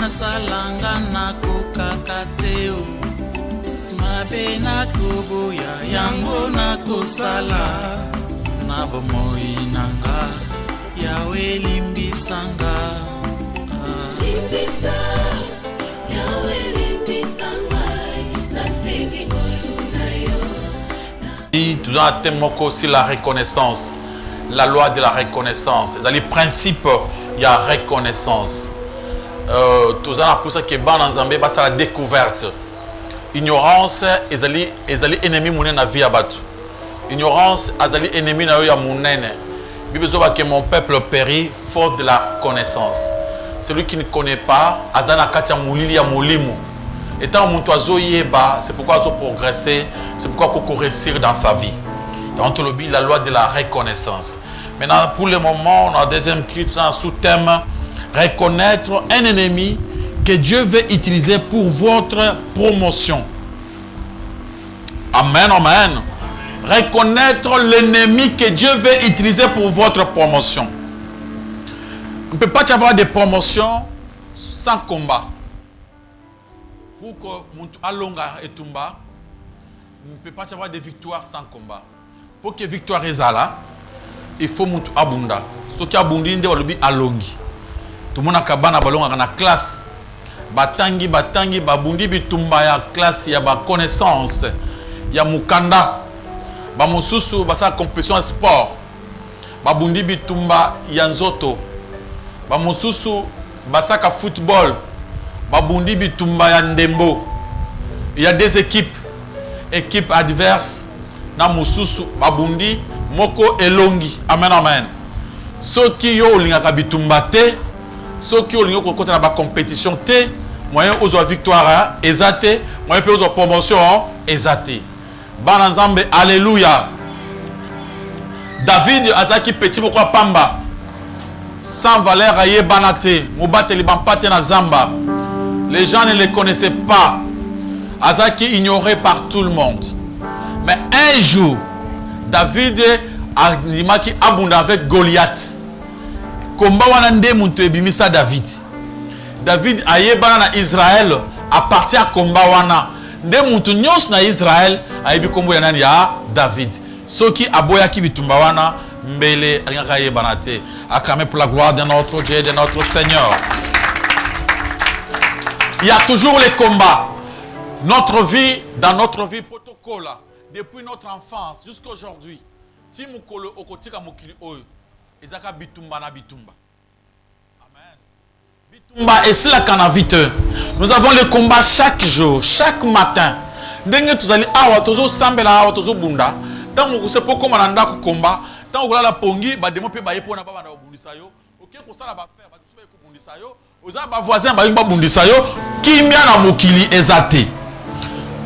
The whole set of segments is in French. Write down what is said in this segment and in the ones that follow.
nasalanga nakokaka te o mabe nakoboya yango nakosala na bomoi nanga yawe limbisanga limbisa yawe limbisanga nasengi koluna yo. Tout un thème aussi la reconnaissance, la loi de la reconnaissance. C'est le principe, il y a reconnaissance. Tout ça pour ça que ban en Zambie, c'est la découverte. Ignorance, ezali ennemi mounen na vie abatu. Ignorance, ezali ennemi na yo ya mounene. Bible zoba que mon peuple périt faute de la connaissance. Celui qui ne connaît pas, azana katia moulili ya molimu. Étant mon oiseau yeba, c'est pourquoi il faut progresser, c'est pourquoi il faut réussir dans sa vie. Donc, la loi de la reconnaissance. Maintenant, pour le moment, on a un deuxième clip sous-thème reconnaître un ennemi que Dieu veut utiliser pour votre promotion. Amen, amen. Reconnaître l'ennemi que Dieu veut utiliser pour votre promotion. On ne peut pas y avoir de promotion sans combat. Pour que mon alonga et tumba, on ne peut pas y avoir de victoire sans combat. Pour que victoire est là, il faut mon abunda. Ce qui abundi nde walobi alongi. Tout le monde a kabana balonga na classe. Batangi babundi bitumba ya classe ya ba connaissance ya mukanda. Ba mususu basa compétition sport. Babundi bitumba ya nzoto. Ba mususu basaka football. Babundi bitumba ya ndembo. Il y a des équipes adverses na mususu babundi moko elongi. Amen amen. Ceux qui yo lingaka bitumba te, ceux qui ont kokota na ba compétition te, moyen ozo victoire ezate, moyen pe ozo promotion ezate. Bana Nzambe alléluia. David azaki petit pourquoi pamba. Sans valeur aye banate, mobateli bampate na zamba. Les gens ne le connaissaient pas. Azaki ignoré par tout le monde. Mais un jour, David a abondé avec Goliath. Combat wana nde muntu ebimisa David. David ayebana na Israël à partir à combat wana. Nde muntu nyos na Israël ayebi kombo ya nani ya David. Soki aboya ki bitumba wana mbele alingaka yebana te. Acclamez pour la gloire de notre Dieu, de notre Seigneur. Il y a toujours les combats. Notre vie, dans notre vie protocole, depuis notre enfance jusqu'à aujourd'hui, Timukolo okotika mokili oyo, ezaka bitumba na bitumba. Amen. Bitumba et c'est la canavite. Nous avons les combats chaque jour, chaque matin. Ndenge tuzali awa tozo sambela awa tozo bunda. Tango ko sepo koma na ndako komba, tango ko la pongi ba demo pe ba yepo na baba na obundisa yo. OK ko sala ba faire ba tuso ba ko bundisa yo. Oza ba voisin ba yimba bundisa yo, kimia na mokili ezate.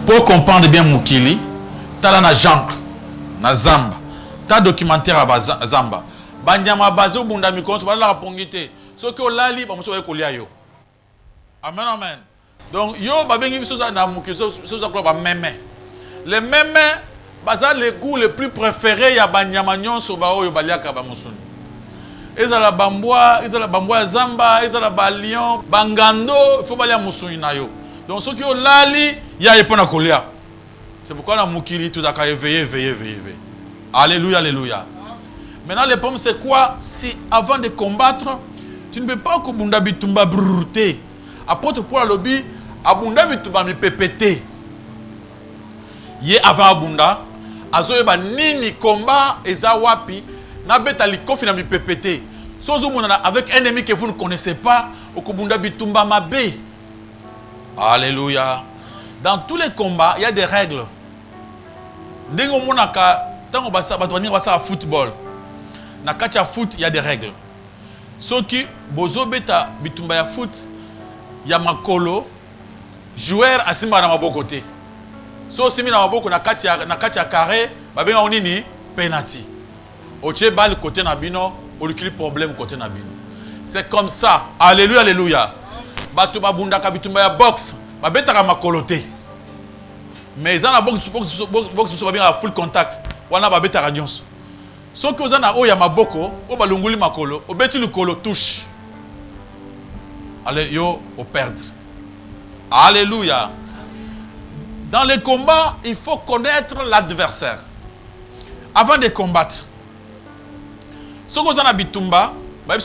Pour comprendre bien mokili, tala na jank na zamba. Ta documentaire à zamba. Banyama bazo bunda mikonso ba la pongite. So que olali ba muso ko lia yo. Amen amen. Donc yo ba bengi biso na mokili so za ko ba meme. Les meme baza le goût le plus préféré ya banyama nyonso ba oyo baliaka ba musuni. Ezala bambwa zamba, ezala ba lion, bangando, faut balia musuni na yo. Donc ceux qui ont lali, il y a pas na kolia. C'est pourquoi la mukili tout a éveillé. Alléluia, alléluia. Maintenant le problème c'est quoi? Si avant de combattre, tu ne peux pas que bunda bitumba brûler. Apôtre pour la lobby, abunda bitumba mi pépété. Yé avant abunda, azoyeba nini combat eza wapi, na beta likofi na mi pépété. Sozo mona avec un ennemi que vous ne connaissez pas, okubunda bitumba mabe. Alléluia. Dans tous les combats, il y a des règles. Ndengo monaka tango basa batwani basa football. Na kacha foot, il y a des règles. Ceux qui bozo beta bitumba ya foot, ya makolo joueur asimba na maboko te. So simi na maboko na kacha carré, babenga onini penalty. Oche bal côté na bino, olikili problème côté na bino. C'est comme ça. Alléluia, alléluia. Bato babunda ka bitumba ya box, babetaka makolo te. Mais ils ont la boxe so bien à full contact. Wana babetaka nyonso. So que ozana o ya maboko, o balunguli makolo, obeti le kolo touche. allez, yo, au perdre. Alléluia. Dans les combats, il faut connaître l'adversaire. Avant de combattre. Ce que vous avez bitumba, il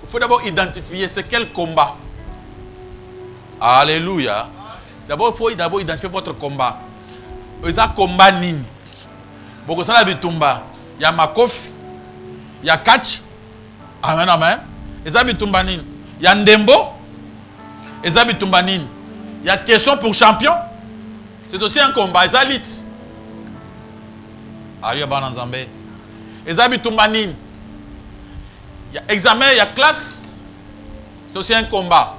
faut d'abord identifier c'est quel combat. Alléluia. D'abord, il faut identifier votre combat. Il y a un combat nini. Beaucoup ça bitumba. Il y a makofi. Il y a catch. Amen, amen. Il y a bitumba nini. Il y a ndembo. Il y a bitumba nini. Il y a question pour champion. C'est aussi un combat. Il y a lit. Alléluia, bananzambe. Il y a bitumba nini. Il y a examen, il y a classe. C'est aussi un combat.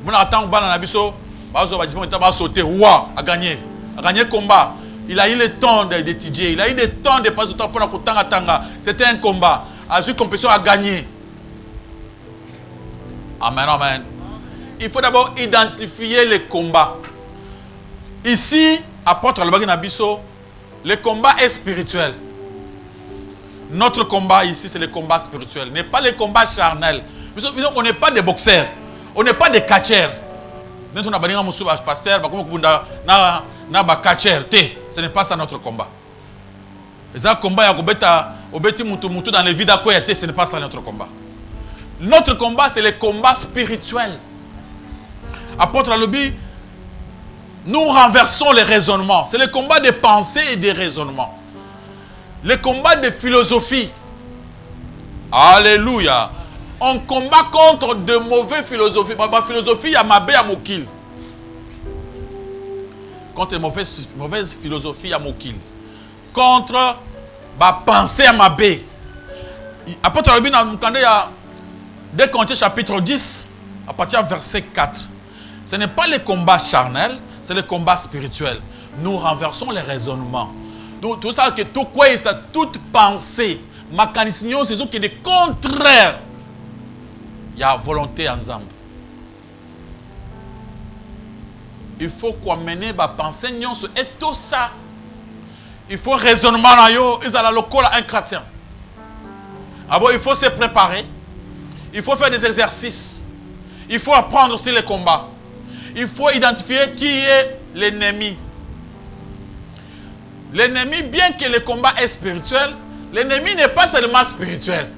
Vous attendez que vous sauter. Ouah, a gagné. A gagné combat. Il a eu le temps d'étudier. Il a eu le temps de passer du temps pour la tanga. C'était un combat. A su compétition à gagner. Amen, amen. Il faut d'abord identifier les combats. Ici, apôtre le Nabiso, le combat est spirituel. Notre combat ici, c'est le combat spirituel. Ce n'est pas le combat charnel. On n'est pas des boxeurs. On n'est pas des catcheurs. Ce n'est pas ça notre combat. Ce combat dans les vies ce n'est pas ça notre combat. Notre combat, c'est le combat spirituel. Apôtre Alobi, nous renversons les raisonnements. C'est le combat des pensées et des raisonnements. Le combat de philosophie. Alléluia. On combat contre de mauvaises philosophies. Ma philosophie, il y a ma bé à Mokil. Contre les mauvaises philosophies à Mokil. Contre ma pensée à ma bé. Apôtre Alobi, il y a 2 Corinthiens chapitre 10, à partir du verset 4. Ce n'est pas le combat charnel, c'est le combat spirituel. Nous renversons les raisonnements. Donc, tout ça, que tout quoi, toute pensée, mécanisme, c'est ce qui est contraire. Il y a volonté ensemble. Il faut qu'on mène ma pensée, et tout ça. Il faut raisonnement, ils ont un chrétien. Alors, il faut se préparer. Il faut faire des exercices. Il faut apprendre aussi les combats. Il faut identifier qui est l'ennemi. L'ennemi, bien que le combat est spirituel, l'ennemi n'est pas seulement spirituel.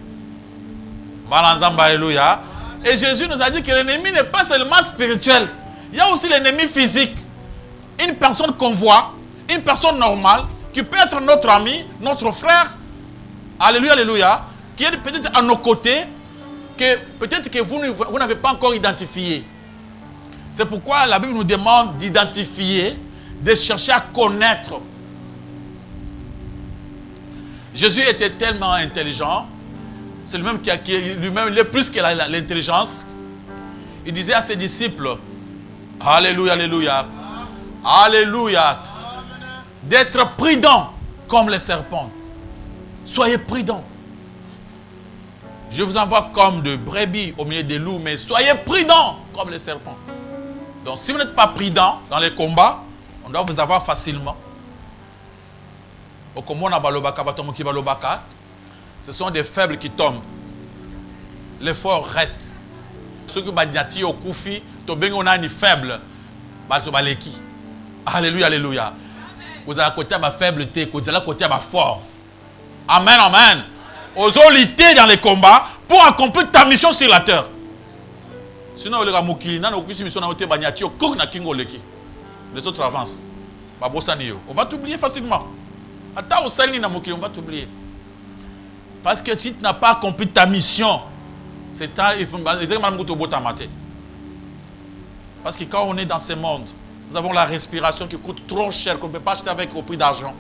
Alléluia. Et Jésus nous a dit que l'ennemi n'est pas seulement spirituel. Il y a aussi l'ennemi physique. Une personne qu'on voit, une personne normale, qui peut être notre ami, notre frère. Alléluia, alléluia. Qui est peut-être à nos côtés, que peut-être que vous n'avez pas encore identifié. C'est pourquoi la Bible nous demande d'identifier, de chercher à connaître. Jésus était tellement intelligent, c'est lui-même qui lui-même le plus que l'intelligence. Il disait à ses disciples, alléluia, alléluia, alléluia, d'être prudents comme les serpents. Soyez prudents. Je vous envoie comme de brebis au milieu des loups, mais soyez prudents comme les serpents. Donc si vous n'êtes pas prudents dans les combats, on doit vous avoir facilement. Ce sont des faibles qui tombent. Les forts restent. Ceux qui sont au koufi, on a une faible. Alléluia, alléluia. Vous avez côté ma faibleté, vous avez côté ma fort. Amen, amen. Aux lutter dans les combats pour accomplir ta mission sur la terre. Sinon, les autres avancent. On va t'oublier facilement. On va t'oublier. Parce que si tu n'as pas accompli ta mission, c'est parce que quand on est dans ce monde, nous avons la respiration qui coûte trop cher, qu'on ne peut pas acheter avec au prix d'argent.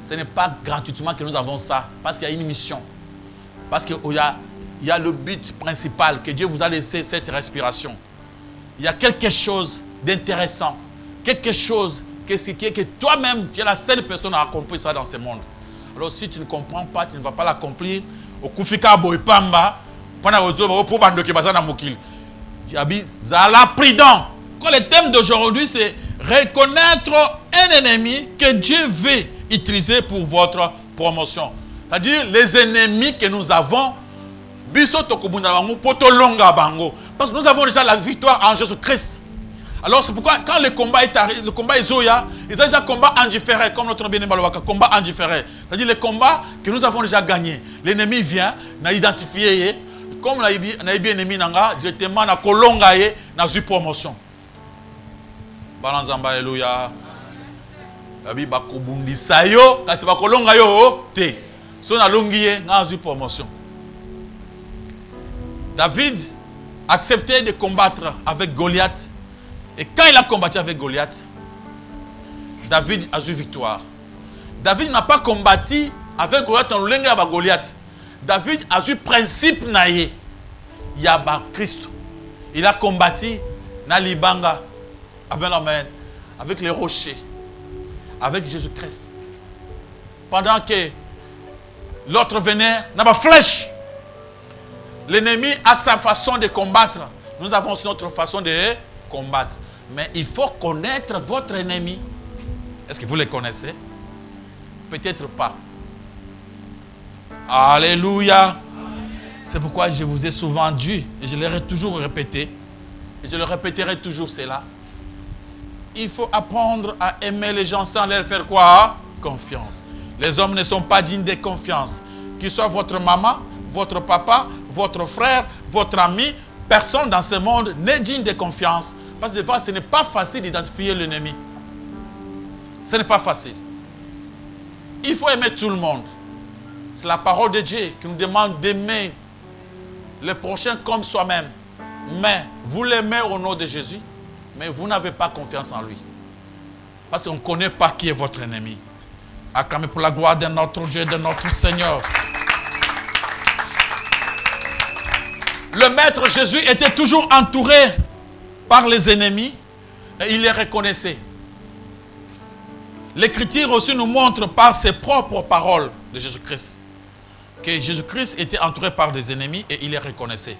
Ce n'est pas gratuitement que nous avons ça, parce qu'il y a une mission. Parce qu'il y a le but principal, que Dieu vous a laissé cette respiration. Il y a quelque chose d'intéressant, quelque chose que toi-même, tu es la seule personne à accomplir ça dans ce monde. Alors si tu ne comprends pas, tu ne vas pas l'accomplir. Au Kufika Boipamba, pendant pour Bandoki Bazana Mokil. Zala prudent. Le thème d'aujourd'hui, c'est reconnaître un ennemi que Dieu veut utiliser pour votre promotion. C'est-à-dire les ennemis que nous avons, parce que nous avons déjà la victoire en Jésus-Christ. Alors c'est pourquoi quand le combat est arrivé, le combat est Zoya, il s'agit d'un combat indifférent, comme notre bien-aimé Balwaka, combat indifférent. C'est-à-dire le combat que nous avons déjà gagné. L'ennemi vient, n'a identifié, comme on a bien ennemi, directement, na kolonga, na eu promotion. Balanzamba, alléluia. Abi bakubundisa yo, kasi bakolonga yo, te. So na longiye, na eu promotion. David acceptait de combattre avec Goliath. Et quand il a combattu avec Goliath, David a eu victoire. David n'a pas combattu avec Goliath en l'engue avec Goliath. David a eu principe naïe. Yaba Christ. Il a combattu na libanga avec les rochers, avec Jésus-Christ. Pendant que l'autre venait, n'a pas flèche. L'ennemi a sa façon de combattre. Nous avons aussi notre façon de combattre. Mais il faut connaître votre ennemi. Est-ce que vous le connaissez? Peut-être pas. Alléluia. C'est pourquoi je vous ai souvent dit, et je l'ai toujours répété, et je le répéterai toujours cela. Il faut apprendre à aimer les gens sans leur faire quoi? Confiance. Les hommes ne sont pas dignes de confiance. Qu'ils soient votre maman, votre papa, votre frère, votre ami, personne dans ce monde n'est digne de confiance. Parce que des fois, ce n'est pas facile d'identifier l'ennemi. Ce n'est pas facile. Il faut aimer tout le monde. C'est la parole de Dieu qui nous demande d'aimer le prochain comme soi-même. Mais vous l'aimez au nom de Jésus, mais vous n'avez pas confiance en lui. Parce qu'on ne connaît pas qui est votre ennemi. Acclamez pour la gloire de notre Dieu, de notre Seigneur. Le Maître Jésus était toujours entouré par les ennemis et il les reconnaissait. L'Écriture aussi nous montre par ses propres paroles de Jésus-Christ que Jésus-Christ était entouré par des ennemis et il les reconnaissait.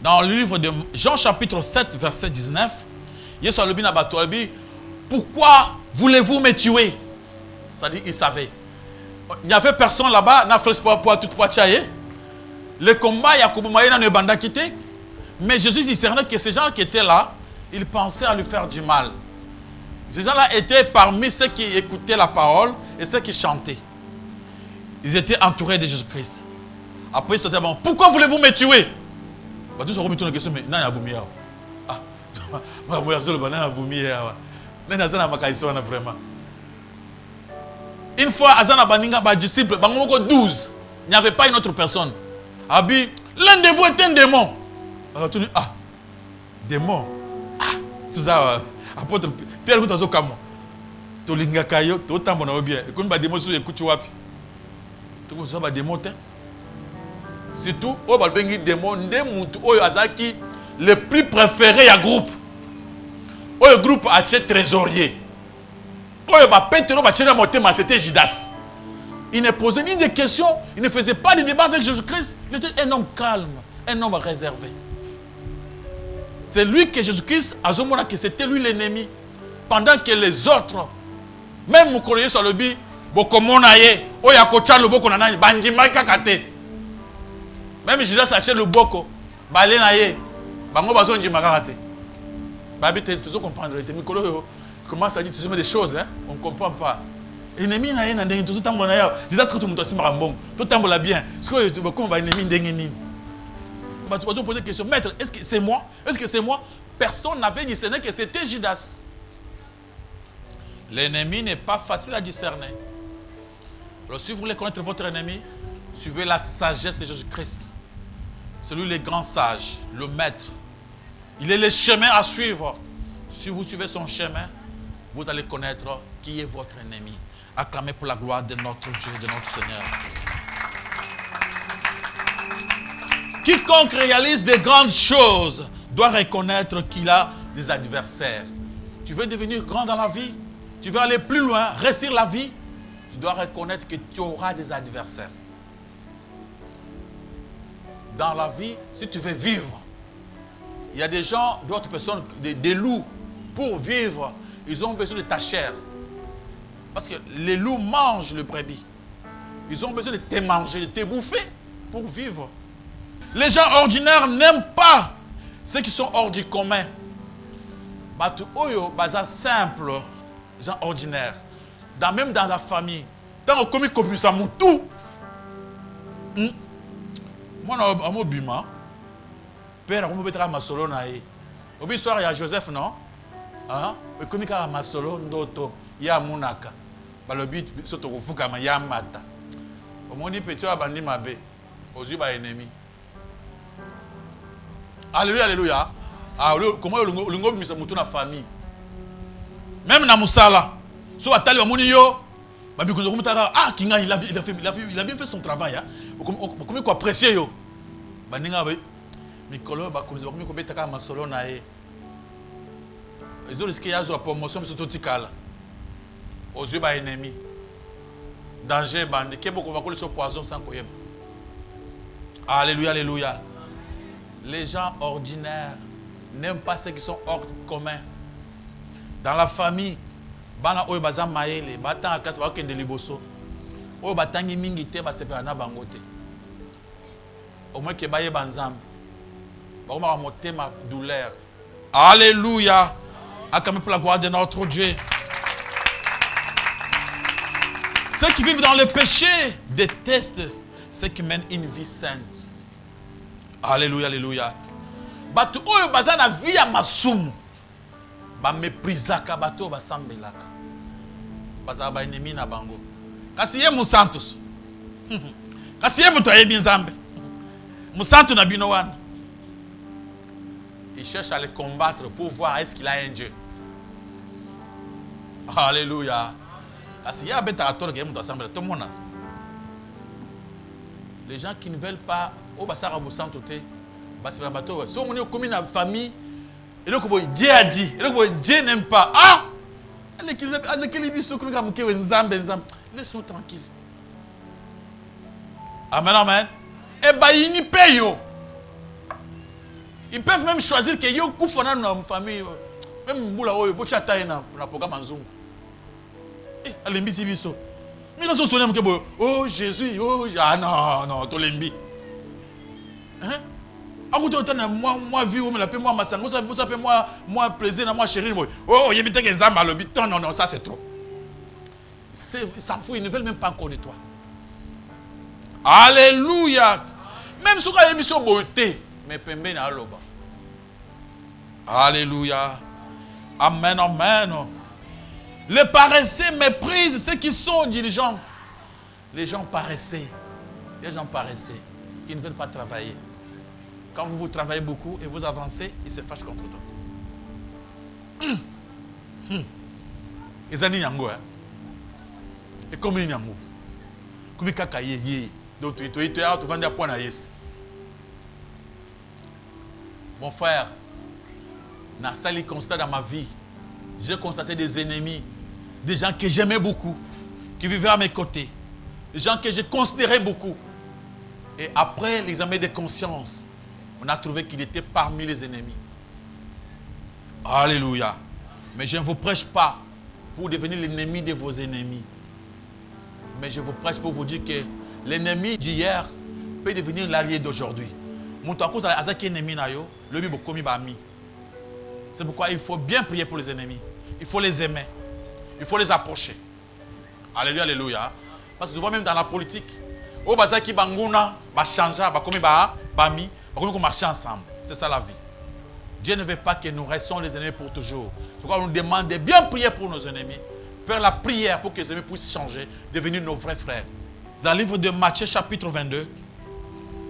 Dans le livre de Jean chapitre 7 verset 19, pourquoi voulez-vous me tuer? C'est-à-dire il savait. Il n'y avait personne là-bas, n'a fait pour tout poitier. Le combat, mais Jésus discernait que ces gens qui étaient là, ils pensaient à lui faire du mal. Ces gens-là étaient parmi ceux qui écoutaient la parole et ceux qui chantaient. Ils étaient entourés de Jésus-Christ. Après, ils se disaient, bon, pourquoi voulez-vous me tuer? Une fois, Azana Baninga, disciple, 12, il n'y avait pas une autre personne. Abi, l'un de vous est un démon. Ah, démon. Ah, c'est ça. Apôtre Pierre, vous êtes au Cameroun. Tu linga kayo, tu tambo na bien. Et quand ba démon sur écoute wapi. Tu vois ça ba démon te. Surtout au ba bengi démon ndemuntu oyo azaki le plus préféré ya groupe. Oyo groupe a chez trésorier. Oyo ba Petro ba chena motema c'était Judas. Il ne posait ni des questions, il ne faisait pas de débat avec Jésus-Christ. Il était un homme calme, un homme réservé. C'est lui que Jésus-Christ a dit que c'était lui l'ennemi. Pendant que les autres, même Moukoye sur le bi, Bokomonaye, Oyakocha le Boko Nanaye, Bandima Kakate. Même Jésus a acheté le Boko, Balenaye, Bango Bazon Jimakate. Babi, tu dois comprendre. Mikolo commence à dire des choses, hein? On ne comprend pas. Ennemi na yena ndenge tout tambola na yo. Jésus ce que tout monde aussi marambong. Tout tambola bien. Ce que comment va ennemi ndenge nini? Bah tu vas te poser question. Maître, est-ce que c'est moi? Est-ce que c'est moi? Personne n'avait discerné que c'était Judas. L'ennemi n'est pas facile à discerner. Alors si vous voulez connaître votre ennemi, suivez la sagesse de Jésus-Christ. C'est lui le grand sage, le maître. Il est le chemin à suivre. Si vous suivez son chemin, vous allez connaître qui est votre ennemi. Acclamez pour la gloire de notre Dieu, de notre Seigneur. Quiconque réalise de grandes choses doit reconnaître qu'il a des adversaires. Tu veux devenir grand dans la vie? Tu veux aller plus loin, réussir la vie? Tu dois reconnaître que tu auras des adversaires. Dans la vie, si tu veux vivre, il y a des gens, d'autres personnes, des loups, pour vivre, ils ont besoin de ta chair. Parce que les loups mangent le brebis. Ils ont besoin de te manger, de te bouffer pour vivre. Les gens ordinaires n'aiment pas ceux qui sont hors du commun. Batu oyo, baza simple, les gens ordinaires. Même dans la famille. Tant qu'on commis ça, tout. Moi, je suis bima. Père, je suis ma solo nae. Au histoire, il y a Joseph, non? Hein? Mais comme il y a ma solo, il y a Mounaka. Le but, c'est que vous avez un mata. Au moins, il peut y avoir un ennemi. Aux yeux, un ennemi. Alléluia, alléluia. Comment le mis dans la famille? Même dans Moussala. Si vous avez il a bien fait son travail. Comment vous appréciez? Mikolo bakonzi bakomi kobetaka masolo na ye. Ils ont risqué à avoir promotion sur tout ticala. Aux yeux ba ennemi. Danger bande qui beaucoup va coller sur poison sans koyeba. Alléluia, alléluia. Les gens ordinaires n'aiment pas ceux qui sont hors commun. Dans la famille, bana oyo baza maele, batanga classe ba kende liboso. Oyo batangi mingi te ba sepela na bango te. Au moins que baye banzam. Ma douleur. Alléluia. Acclamez pour la gloire de notre Dieu. Ceux qui vivent dans le péché détestent ceux qui mènent une vie sainte. Alléluia, alléluia. Batu oyo baza na vie ya masumu. Ba méprisaka bato ba sambelaka. Baza ba ennemi na bango. Kasi ye musantos. Kasi ye muto ayebi nzambe. Musantu na bino wana. Il cherche à les combattre pour voir est-ce qu'il a un Dieu. Alléluia. Les gens qui ne veulent pas, si on est comme une famille, Dieu a dit, Dieu n'aime pas. Ah! Laisse-nous tranquilles. Amen, amen. Et bah, il n'y paye. Ils peuvent même choisir que yo koufona dans la famille. Même boula oyo bocha taille na programme nzungu. Eh, alembi si biso. Mais quand on sonne que oh Jésus, oh ah non non, to lembi. Hein? Akoute autant moi vie ou me l'appelle moi masango, ça peut moi plaisir na moi chérie. Oh, yebite que nzamba lobi. Non non, ça c'est trop. Ils s'en foutent, ils ne veulent même pas connaître toi. Alléluia. Même si on a émission beauté. Mais pembe na loba. Alléluia. Amen, amen. Les paresseux méprisent ceux qui sont dirigeants. Les gens paresseux. Les gens paresseux qui ne veulent pas travailler. Quand vous travaillez beaucoup et vous avancez, ils se fâchent contre toi. Ils ont dit yango. Et comme ils yango. Comme ils kakaye. Donc tu vas dire point à yes. Mon frère, dans ce constat dans ma vie, j'ai constaté des ennemis, des gens que j'aimais beaucoup, qui vivaient à mes côtés, des gens que je considérais beaucoup. Et après l'examen de conscience, on a trouvé qu'il était parmi les ennemis. Alléluia. Mais je ne vous prêche pas pour devenir l'ennemi de vos ennemis. Mais je vous prêche pour vous dire que l'ennemi d'hier peut devenir l'allié d'aujourd'hui. C'est pourquoi il faut bien prier pour les ennemis. Il faut les aimer. Il faut les approcher. Alléluia, alléluia. Parce que tu vois même dans la politique, marcher ensemble. C'est ça la vie. Dieu ne veut pas que nous restions les ennemis pour toujours. C'est pourquoi on nous demande de bien prier pour nos ennemis. Faire la prière pour que les ennemis puissent changer, devenir nos vrais frères. Dans le livre de Matthieu chapitre 22,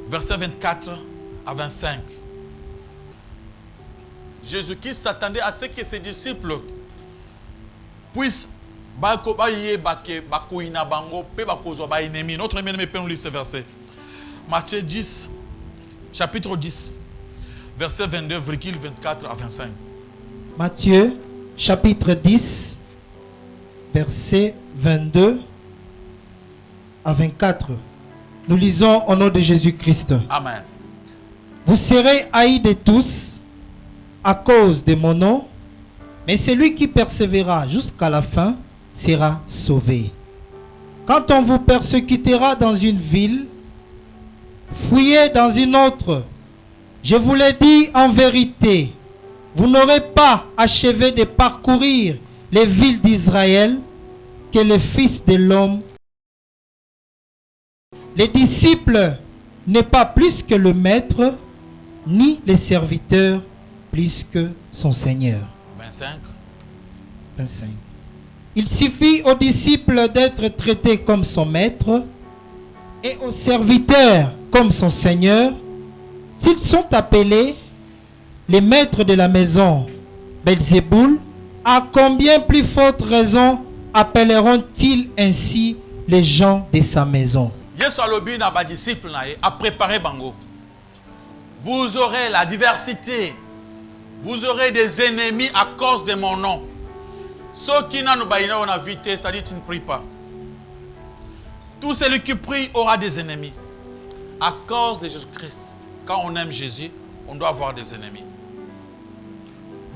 versets 24 à 25. Jésus-Christ s'attendait à ce que ses disciples puissent notre ennemi peut nous lire ce verset. Matthieu 10, chapitre 10, verset 22, 24 à 25. Matthieu, chapitre 10, verset 22 à 24. Nous lisons au nom de Jésus-Christ. Amen. Vous serez haïs de tous à cause de mon nom, mais celui qui persévérera jusqu'à la fin sera sauvé. quand on vous persécutera dans une ville, fuyez dans une autre. Je vous l'ai dit en vérité, vous n'aurez pas achevé de parcourir les villes d'Israël que le Fils de l'homme. Les disciples n'est pas plus que le maître, ni les serviteurs plus que son Seigneur. 25. 25. Il suffit aux disciples d'être traités comme son maître et aux serviteurs comme son Seigneur. S'ils sont appelés les maîtres de la maison Belzéboul, à combien plus forte raison appelleront-ils ainsi les gens de sa maison? Yesu alobi na ba disciple na ye a préparé bango. Vous aurez la diversité. Vous aurez des ennemis à cause de mon nom. Ceux qui n'ont pas invité, c'est-à-dire tu ne pries pas. Tout celui qui prie aura des ennemis. À cause de Jésus-Christ. Quand on aime Jésus, on doit avoir des ennemis.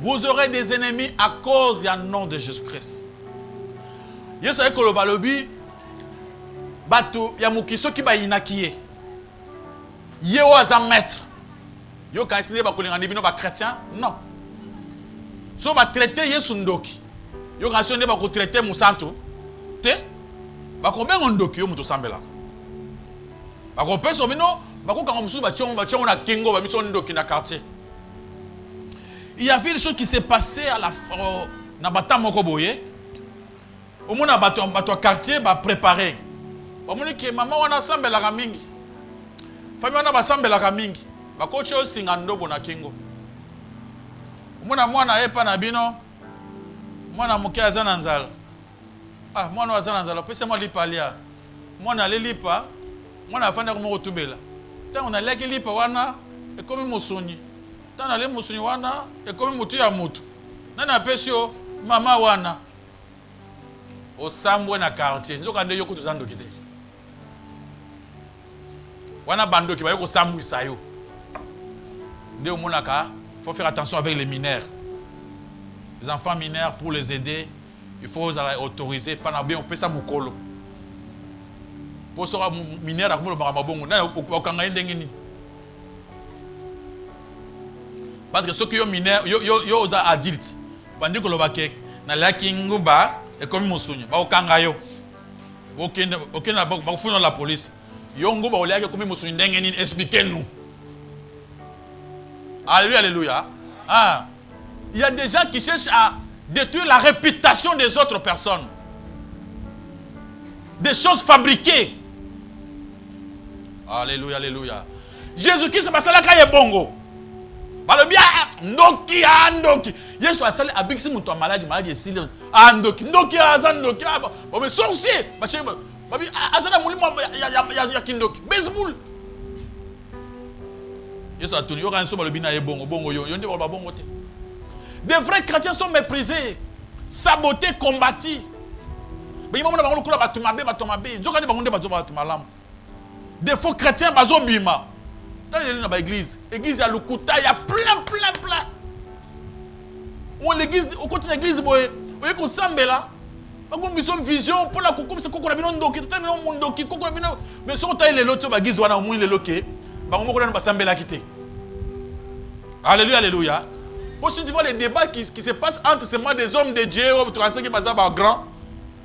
Vous aurez des ennemis à cause du nom de Jésus-Christ. Yesu aye koloba lobi bato ya mukiso ki ba inakiye. Ye oza maître. Yo ka isine ba kolinga ndibino ba chrétien? Non. So ba traiter Yesu ndoki. Yo ka isine ba ko traiter musantu? Te ba ko bengo ndoki yo muto sambela. Ba ko peso bino ba ko kanga musu ba tchongo na kingo ba miso ndoki na quartier. Il y avait des choses qui s'est passées à la na bata moko boye. Au moins na bato quartier ba préparer. Ba moni ke mama wana sambela ka mingi. Famille wana ba sambela ka mingi. Ba ko cho singa ndobo na kingo. Mwana epa na bino. Mwana muke azana nzala. Ah mwana azana nzala pese mo lipa lia. Mwana le lipa. Mwana afanda ko mo tubela. Tant on a leki lipa wana e komi musuni. Tant na le musuni wana e komi mutu ya mutu. Nana pesio mama wana. Au sambwe na quartier. Nzoka nde yokutu zando kite. Wana bando ki ba yoko sambu isayo. Nde omonaka, il faut faire attention avec les mineurs. Les enfants mineurs, pour les aider, il faut les autoriser. Pas bien, on peut ça mukolo. Pour ça, mineur, à comment on va parce que ceux qui sont mineurs, ils sont adultes. Bandit que l'on na la kinguba et comme musunyi, ba okangayo. Aucun n'a pas foutu dans la police. Yongo ba oliake comme musunyi ndengeni expliquez-nous. Alléluia, alléluia. Ah, il y a des gens qui cherchent à détruire la réputation des autres personnes. Des choses fabriquées. Alléluia, alléluia. Jésus-Christ c'est là quand il est bongo. Balobia ndoki andoki. Yesu asali abiksi mutu malade esili andoki ndoki azandoki ba mais sorcier ba cheba ba bi azana mulimo ya kindoki baseball. Yesu atuni yo kan so balobi na ye bongo yo nde ba bongo te. Des vrais chrétiens sont méprisés, sabotés, combattus. Ba yimo na bango kula batumabe nzoka ni bango nde batumalam. Des faux chrétiens bazo bima. Dans l'église, l'église a le kouta, il y a plein. On l'église, au côté de l'église, vous voyez qu'on semble là. On a une vision pour la coucou, c'est qu'on a bien ndoki, mais si on taille les lots, l'église, on a au moins les loquets. On a semble là quitter. Alléluia, alléluia. Pour si tu vois les débats qui se passent entre seulement des hommes de Dieu, qui passent à grand,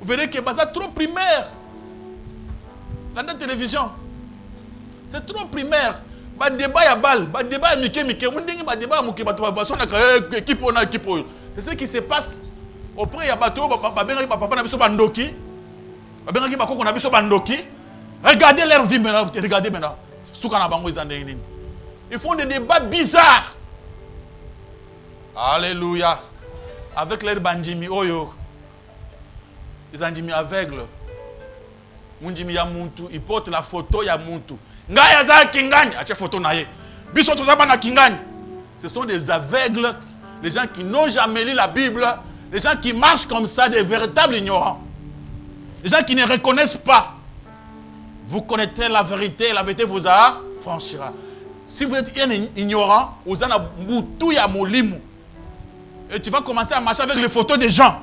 vous verrez que c'est trop primaire. La télévision, c'est trop primaire. Ba débat ya bal, ba débat mike on dingi ba débat muke bato ba sona ka équipe on a équipe. C'est ce qui se passe auprès ya bato ba benga ba papa na biso bandoki. Ba benga ba koko na biso bandoki. Regardez leur vie maintenant, regardez maintenant. Souka na bango izande nini. Ils font des débats bizarres. Alléluia. Avec leur bandimi oyo. Les andimi aveugles. Mundimi ya muntu, il porte la photo ya muntu. Ngaya za kingani, ache photo na ye. Biso to zaba na kingani. Ce sont des aveugles, les gens qui n'ont jamais lu la Bible, les gens qui marchent comme ça, des véritables ignorants. Les gens qui ne reconnaissent pas. Vous connaîtrez la vérité vous affranchira. Si vous êtes ignorant, vous avez boutou ya molimu. Et tu vas commencer à marcher avec les photos des gens.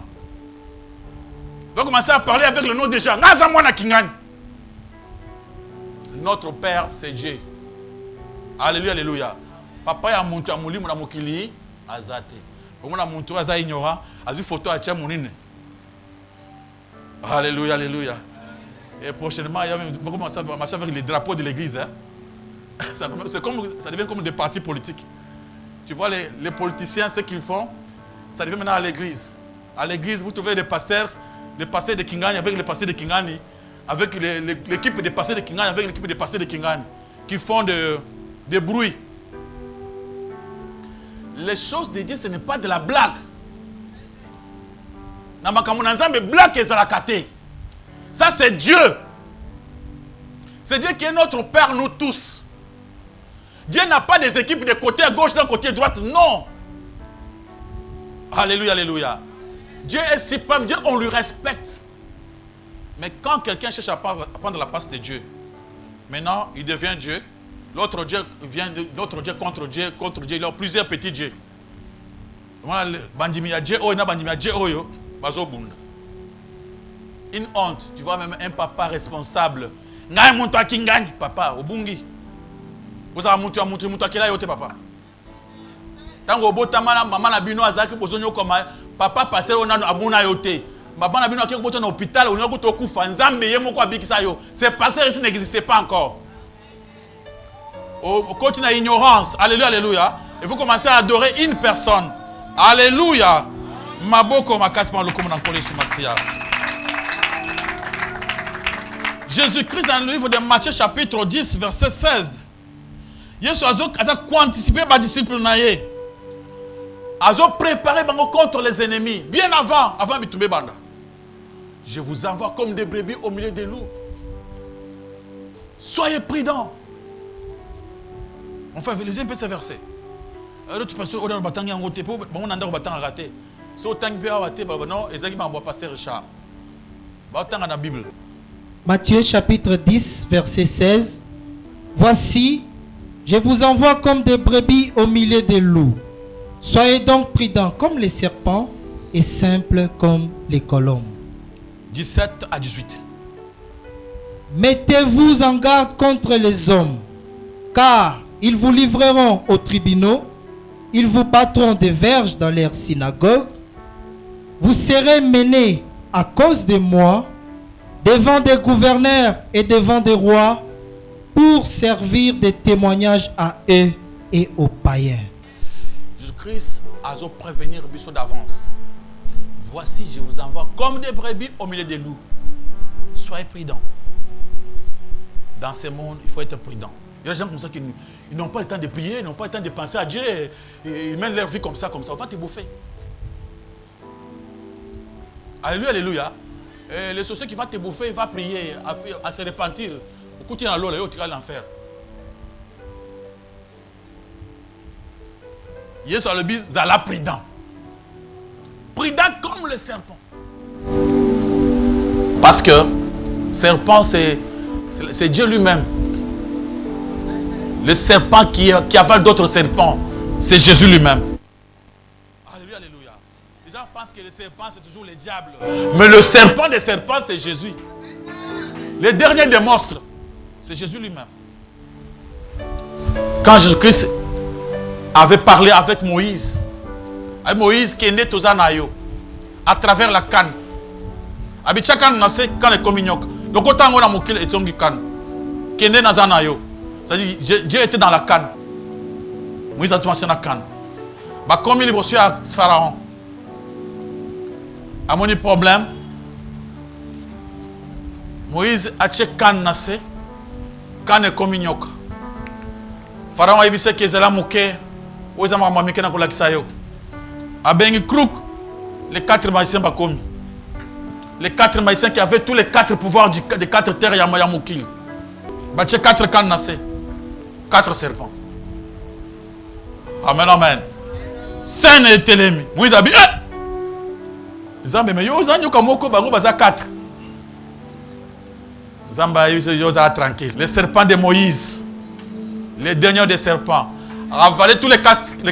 Tu vas commencer à parler avec le nom des gens. Notre Père, c'est Dieu. Alléluia, alléluia. Papa ya muntu amuli muna mokili azate. Omona muntu aza ignorant, azu photo a tchamunine. Alléluia, alléluia. Et prochainement, il va commencer à marcher avec les drapeaux de l'église. Hein? Ça devient comme des partis politiques. Tu vois, les politiciens, ce qu'ils font, ça devient maintenant à l'église. À l'église, vous trouvez les pasteurs de Kingani avec les pasteurs de Kingani, avec l'équipe des pasteurs de Kingani avec l'équipe des pasteurs de Kingani, qui font des bruits. Les choses de Dieu, ce n'est pas de la blague. Ça, c'est Dieu. C'est Dieu qui est notre Père, nous tous. Dieu n'a pas des équipes de côté à gauche, d'un côté à droite. Non. Alléluia, alléluia. Dieu est suprême. Dieu, on lui respecte. Mais quand quelqu'un cherche à prendre la place de Dieu, maintenant, il devient Dieu. L'autre Dieu vient, l'autre Dieu contre Dieu, il y a plusieurs petits dieux. Une honte. Tu vois même un papa responsable. Papa, au bungi. Vous avez montré qui là, papa. Tant que maman a bino azaki bozonyo comme papa passé on a abuna yote. Maman a bino qui est dans l'hôpital, on a beaucoup de coups. Nzambe yemoko abikisa yo. Ces pasteurs ici n'existaient pas encore. Au côté de l'ignorance, alléluia, alléluia, et vous commencez à adorer une personne. Alléluia. Maboko makasma lokomo nankole sumasia. Jésus-Christ dans le livre de Matthieu chapitre 10 verset 16. Yesu a quantifié ma disciple naye. A préparé contre les ennemis bien avant Bitumbe Banda. Je vous envoie comme des brebis au milieu des loups. Soyez prudents. Enfin, lisez un peu ce verset. Alors tu passes au batang en route pour on anda au batang raté. So tang pe raté non, ezaki ba pasteur Richard. Batang dans la Bible. Matthieu chapitre 10 verset 16. Voici, je vous envoie comme des brebis au milieu des loups. Soyez donc prudents comme les serpents et simples comme les colombes. 17 à 18. Mettez-vous en garde contre les hommes, car ils vous livreront aux tribunaux, ils vous battront des verges dans leurs synagogues, vous serez menés à cause de moi devant des gouverneurs et devant des rois pour servir de témoignage à eux et aux païens. Jésus-Christ a prévenir Bisso d'avance. Voici, je vous envoie comme des brebis au milieu des loups. Soyez prudents. Dans ce monde, il faut être prudent. Il y a des gens comme ça qui n'ont pas le temps de prier, ils n'ont pas le temps de penser à Dieu. Ils mènent leur vie comme ça. On va te bouffer. Alléluia, alléluia. Et le sorcier qui va te bouffer, il va prier, à se repentir. Au côté de l'eau, il va l'enfer. Yesu a le bis, zala prudent. Prudent comme le serpent. Parce que serpent, c'est Dieu lui-même. Le serpent qui avale d'autres serpents, c'est Jésus lui-même. Alléluia, alléluia. Les gens pensent que le serpent, c'est toujours le diable. Mais le serpent des serpents, c'est Jésus. Le dernier des monstres, c'est Jésus lui-même. Quand Jésus-Christ avait parlé avec Moïse qui est né aux Anayo, à travers la canne. Abichakan nase quand les communions. Le côté où on a moqué et tongi canne. Qui est né dans Anayo. C'est-à-dire, Dieu était dans la canne. Moïse a commencé dans la canne. Bah, comme il est reçu à Pharaon. A mon problème. Moïse a checké canne nase. Canne et communion. Pharaon a dit que c'est là moqué. Oza mama mikena ko lakisa yo. Abengi crook les 4 magiciens bakomi. Les 4 magiciens qui avaient tous les 4 pouvoirs des 4 terres Yamayamukil. Bache 4 cannes nassé. 4 serpents. Amen, amen. Saint et Télémi. Moïse a dit, Zambé, mais yo zanyo kamoko bango baza 4. Zamba yo za tranquille. Les serpents de Moïse. Les derniers des serpents. Ravaler tous les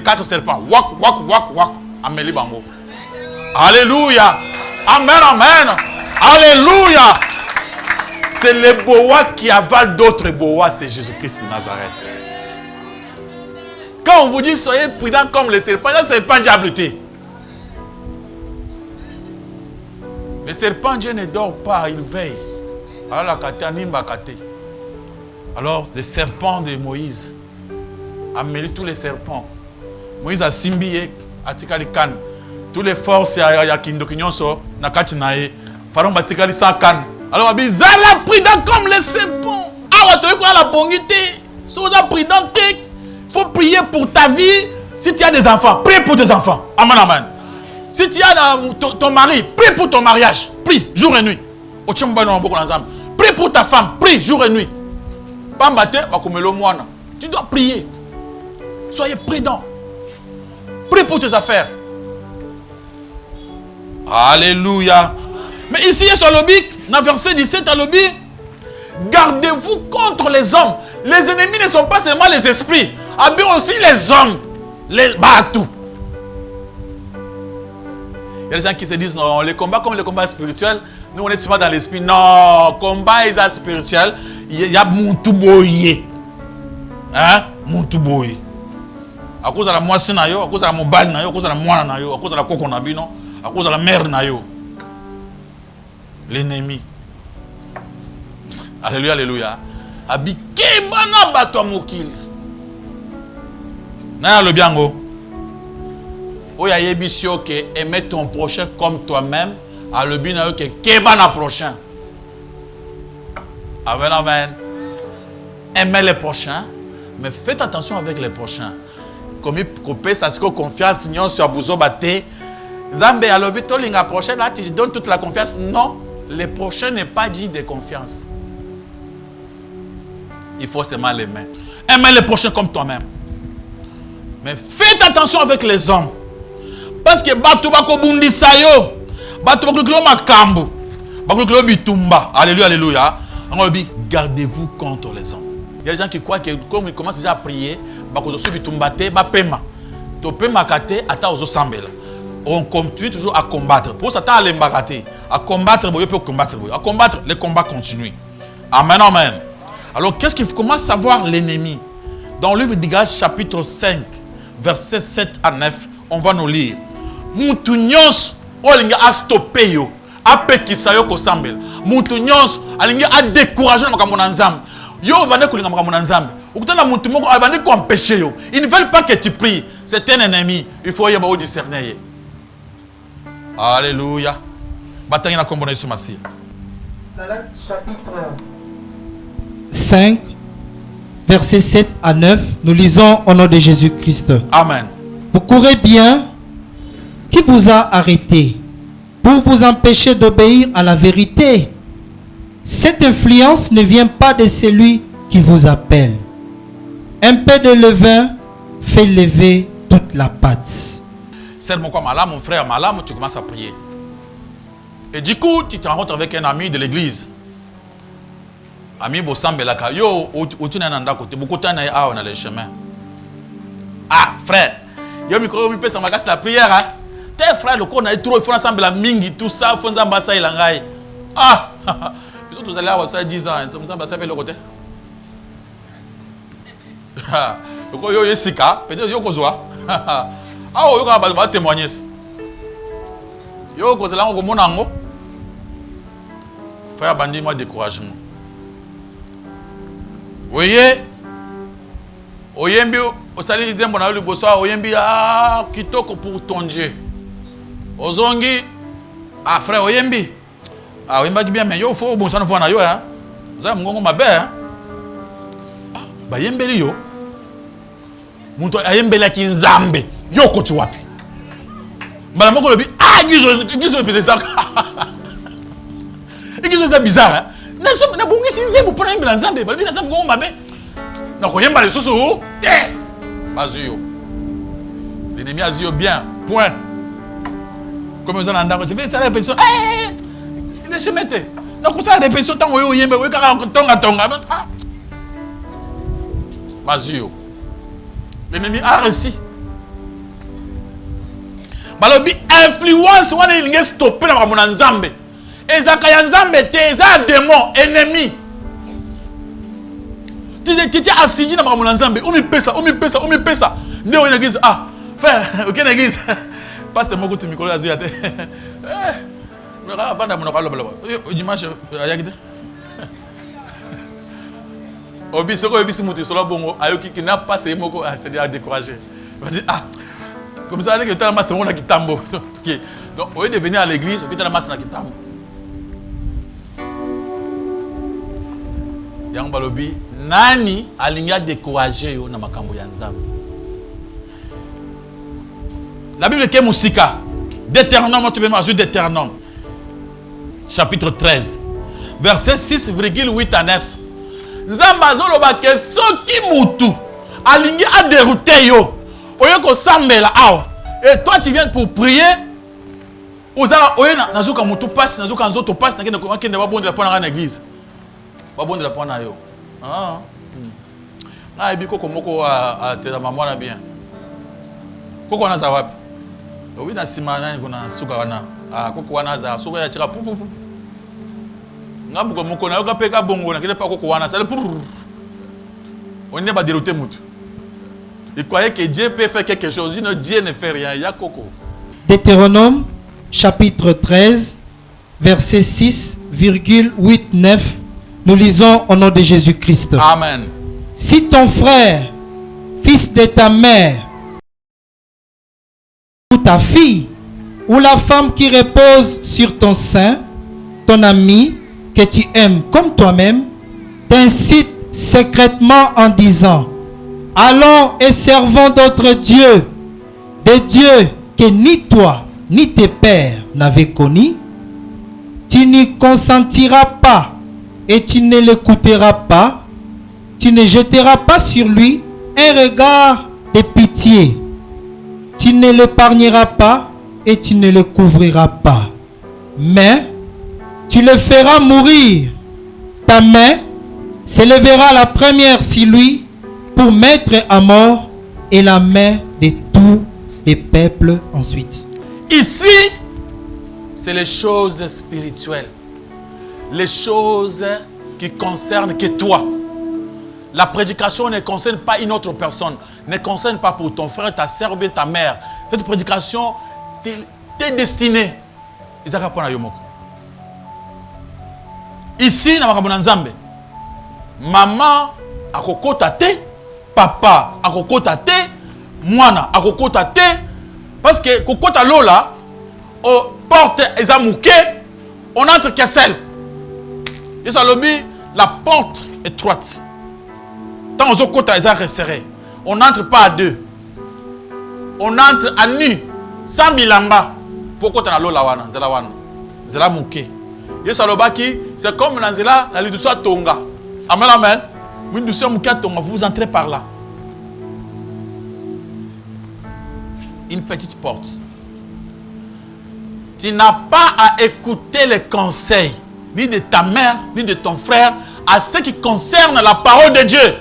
4 serpents. Wak, wak, wak, wak. Amélie Bango. Alléluia. Amen, amen. Alléluia. C'est le boa qui avale d'autres boas, c'est Jésus-Christ de Nazareth. Quand on vous dit soyez prudents comme les serpents, ça c'est pas diableté. Les serpents, Dieu ne dort pas, il veille. Alors, les serpents de Moïse a mêlé tous les serpents. Moïse a simbié, a tikali kan. Tous les forces ya kindokinyoso, na katinae. Pharaon batikali sans kan. Alors, il dit, zala prudent comme les serpents. Ah, ouais, tu veux quoi la bongité? Si vous êtes prudent, il faut prier pour ta vie. Si tu as des enfants, prie pour tes enfants. Amen, amen. Si tu as ton mari, prie pour ton mariage. Prie jour et nuit. Prie pour ta femme, prie jour et nuit. Tu dois prier. Soyez prudents. Prie pour tes affaires. Alléluia. Mais ici, il y a sur lobby, dans verset 17 à lobby, gardez-vous contre les hommes. Les ennemis ne sont pas seulement les esprits, mais aussi les hommes, les bateaux. Il y a des gens qui se disent non, les combats comme les combats spirituels, nous on est souvent dans l'esprit. Non, combat est spirituel. Il y a Moutouboye. Hein? Moutouboye. À cause de la moitié, à cause de la mobile, à cause de la moine, à cause de la coconabino, à cause de la mer. L'ennemi. Alléluia, alléluia. Abikebana bato mokili. Na le biango. Oya yebisio que aimer ton prochain comme toi-même, a le bina que kebana prochain. Amen, amen. Aimez les prochains, mais faites attention avec les prochains. Comme il coupe ça, c'est que confiance, sinon sur Abouzo Baté. Zambé a l'objet de la prochaine, là tu donnes toute la confiance. Non, les prochains n'est pas dit de confiance. Il faut seulement l'aimer. Aimez les prochains comme toi-même. Mais faites attention avec les hommes. Parce que Batou Bako Bundi Sayo, Batou Bako Kilo Makambo, Bako Kilo Bitumba. Alléluia, alléluia. Gardez-vous contre les hommes. Il y a des gens qui croient que comme ils commencent déjà à prier, Bako Zosu Bitumba te, Bapema. Topema Kate, Ata Ozo Sambela. On continue toujours à combattre. Pour ça, à l'embarater. À combattre, à combattre, les combats continuent. Amen, amen. Alors, qu'est-ce qu'il faut comment savoir l'ennemi? Dans le livre d'Igage, chapitre 5, versets 7 à 9, on va nous lire. Moutounyos, olinga a stoppé yo, a pekisa yo ko sambel. Moutounyos, alinga a découragé na makambo na nzambe. Yo bande kulinga makambo na nzambe. Ukutana mutu moko abande ko empêcher yo. Ils ne veulent pas que tu pries. C'est un ennemi. Il faut y avoir discerner. Alléluia. Batangi na kombo na Yesu Masiya. Galates chapitre 5, versets 7 à 9, nous lisons au nom de Jésus-Christ. Amen. Vous courez bien. Qui vous a arrêté pour vous empêcher d'obéir à la vérité? Cette influence ne vient pas de celui qui vous appelle. Un peu de levain fait lever toute la pâte. C'est mon malade, mon frère malade, tu commences à prier. Et du coup, tu te rencontres avec un ami de l'église. Ami Bossambelaka, yo, où tu n'es pas côté, beaucoup de temps, on a les chemins. Ah, frère, yo, micro, mi peut s'en magaser la prière, hein. Tes frères, le corps n'a trop, il faut ensemble la mingi, tout ça, il faut ensemble ça, il a ah, ils sont tous allés avoir ça 10 ans, ils sont ensemble ça, le côté. Le corps, yo, yesika, peut-être yo, kozoa. Ah, yo, va témoigner. Yo, kozola, on komona ngo. Frère, bandi, moi, découragement. Voyez, oyembi, osali disait mon ami Bosso, oyembi, ah, kitoko pour ton Dieu. Ozongi, ah frère oyembi, ah oyemba qui bien mais yo faut bon ça ne faut na yo hein, ça m'gongo ma belle hein, bah yembeli yo, muntu ayembela ki nzambe, yo ko tu wapi, bah moko lobi, ah gizo pese ça, et gizo ça bizarre hein, na bongi si nzambe pour yembela nzambe, bah bien nzambe gongo ma belle, na ko yemba les soso, te, bazio, l'ennemi a dit bien, point. Comme vous en avez dit, c'est la répétition. Eh, laissez-moi te. Donc, ça la répétition, tant que vous avez tonga. Vas-y. L'ennemi a réussi. Balobi influence, on est stoppé dans mon ensemble. Et ezaka ya nzambe te, eza démon, ennemi. Tu étais assis dans la nzambe, on me pesa. Né au église, ah, frère, ok l'église. Pas seulement que tu me connais à Zéate. Avant d'avoir mon dimanche, ayagide. Obi, ce que Obi Simouti sur la bongo, ayoki qui n'a pas ces mots, c'est-à-dire découragé. Il dit ah, comme ça, que tu as la masse de Kitambo. Donc, au lieu de venir à l'église, tu as la masse de Kitambo. Yang balobi, nani alinga découragé yo na makambo ya nzambe. La Bible est musika. Deutéronome, tu peux m'ajouter Deutéronome. Chapitre 13. Verset 6,8 à 9. Nzamba zoloba ke soki mutu alingi a dérouté yo. Oyo ko sambela awa. Et toi tu viens pour prier. Ozala oyo nazuka mutu passe, nazuka nzoto passe, nakende ko kende ba bonde la pona na église. Ba bonde la pona yo. Ah. Ah ebi koko moko a te maman na bien. Koko na za wapi? Oui na sima nani kuna suka wana. Ah koko wana za suka ya chira pupu. Ngabuko moko na yoka peka bongo na kile pa koko wana ça le pour. On n'est pas dérouté mutu. Il croyait que Dieu peut faire quelque chose. Sinon Dieu ne fait rien. Il y a coco. Deutéronome chapitre 13 verset 6,89. Nous lisons au nom de Jésus-Christ. Amen. Si ton frère, fils de ta mère, ou ta fille, ou la femme qui repose sur ton sein, ton ami que tu aimes comme toi-même, t'incite secrètement en disant: allons et servons d'autres dieux, des dieux que ni toi ni tes pères n'avaient connus, tu n'y consentiras pas et tu ne l'écouteras pas, tu ne jeteras pas sur lui un regard de pitié, tu ne l'épargneras pas et tu ne le couvriras pas, mais tu le feras mourir. Ta main s'élèvera la première sur lui pour mettre à mort, et la main de tous les peuples ensuite. Ici, c'est les choses spirituelles. Les choses qui concernent que toi. La prédication ne concerne pas une autre personne. Ne concerne pas pour ton frère, ta sœur ou bien ta mère. Cette prédication t'est destinée. Ici, dans la Nzambe, maman a kokota te, papa a kokota te, mwana a kokota te, parce que kokota lola, au porte ezamouke, on entre qu'à seul. Et ça lobby, la porte est étroite. Tant aux kota eza resserré, on n'entre pas à deux. On entre à nu, sans bilamba. Pourquoi tu as lola wana, zela wana, zela mouke. Et ça lobaki, c'est comme dans zela, la liduso tonga. Amen, amen. Vous entrez par là. Une petite porte. Tu n'as pas à écouter les conseils, ni de ta mère, ni de ton frère, à ce qui concerne la parole de Dieu.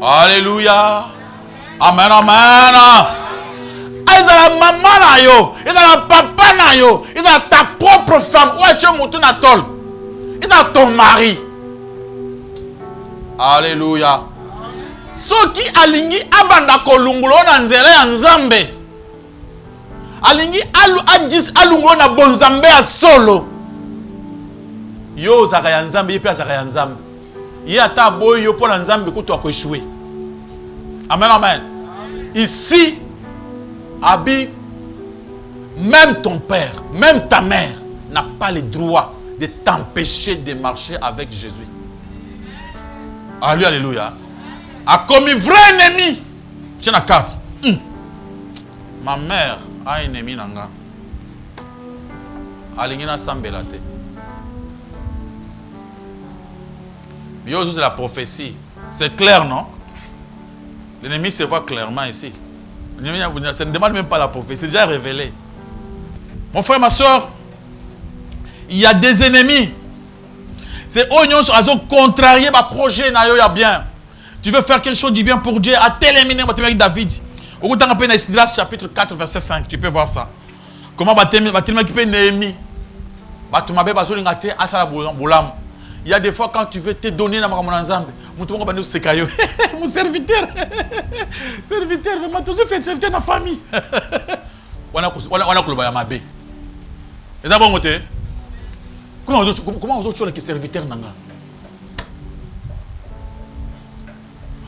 Alléluia. Amen, amen. Ils ont la maman na yo, ils ont la papa na yo, ils ont ta propre femme. Où est-ce que tu as tol? Ils ont ton mari. Alléluia. Ceux qui alingi abanda kolungulo na nzela ya nzambe. Alingi alungulo na bonzambe ya solo. Yo zaka ya nzambe, yepe zaka ya nzambe. Ye ata boy yo pona nzambe kuto akoéchouer. Amen, amen. Ici, Abi, même ton père, même ta mère n'a pas le droit de t'empêcher de marcher avec Jésus. Alléluia, alléluia. A commis vrai ennemi. Tiens la carte. Ma mère a un ennemi nanga. Alingina sambelate. Yo, c'est la prophétie. C'est clair, non? L'ennemi se voit clairement ici. Ça ne demande même pas la prophétie, c'est déjà révélé. Mon frère, ma soeur, il y a des ennemis. C'est eux qui ont contrarié ma projet. Bien. Tu veux faire quelque chose du bien pour Dieu, à tel éminent David. Au bout d'un chapitre 4, verset 5, tu peux voir ça. Comment bâtiment qui peut Néhémie? Il y a des fois quand tu veux te donner dans mon ensemble, mon serviteur, serviteur, vraiment, tu fais serviteur dans la famille. On a le mabé. Et ça va monter. Comment aux autres qui serviteurs nanga?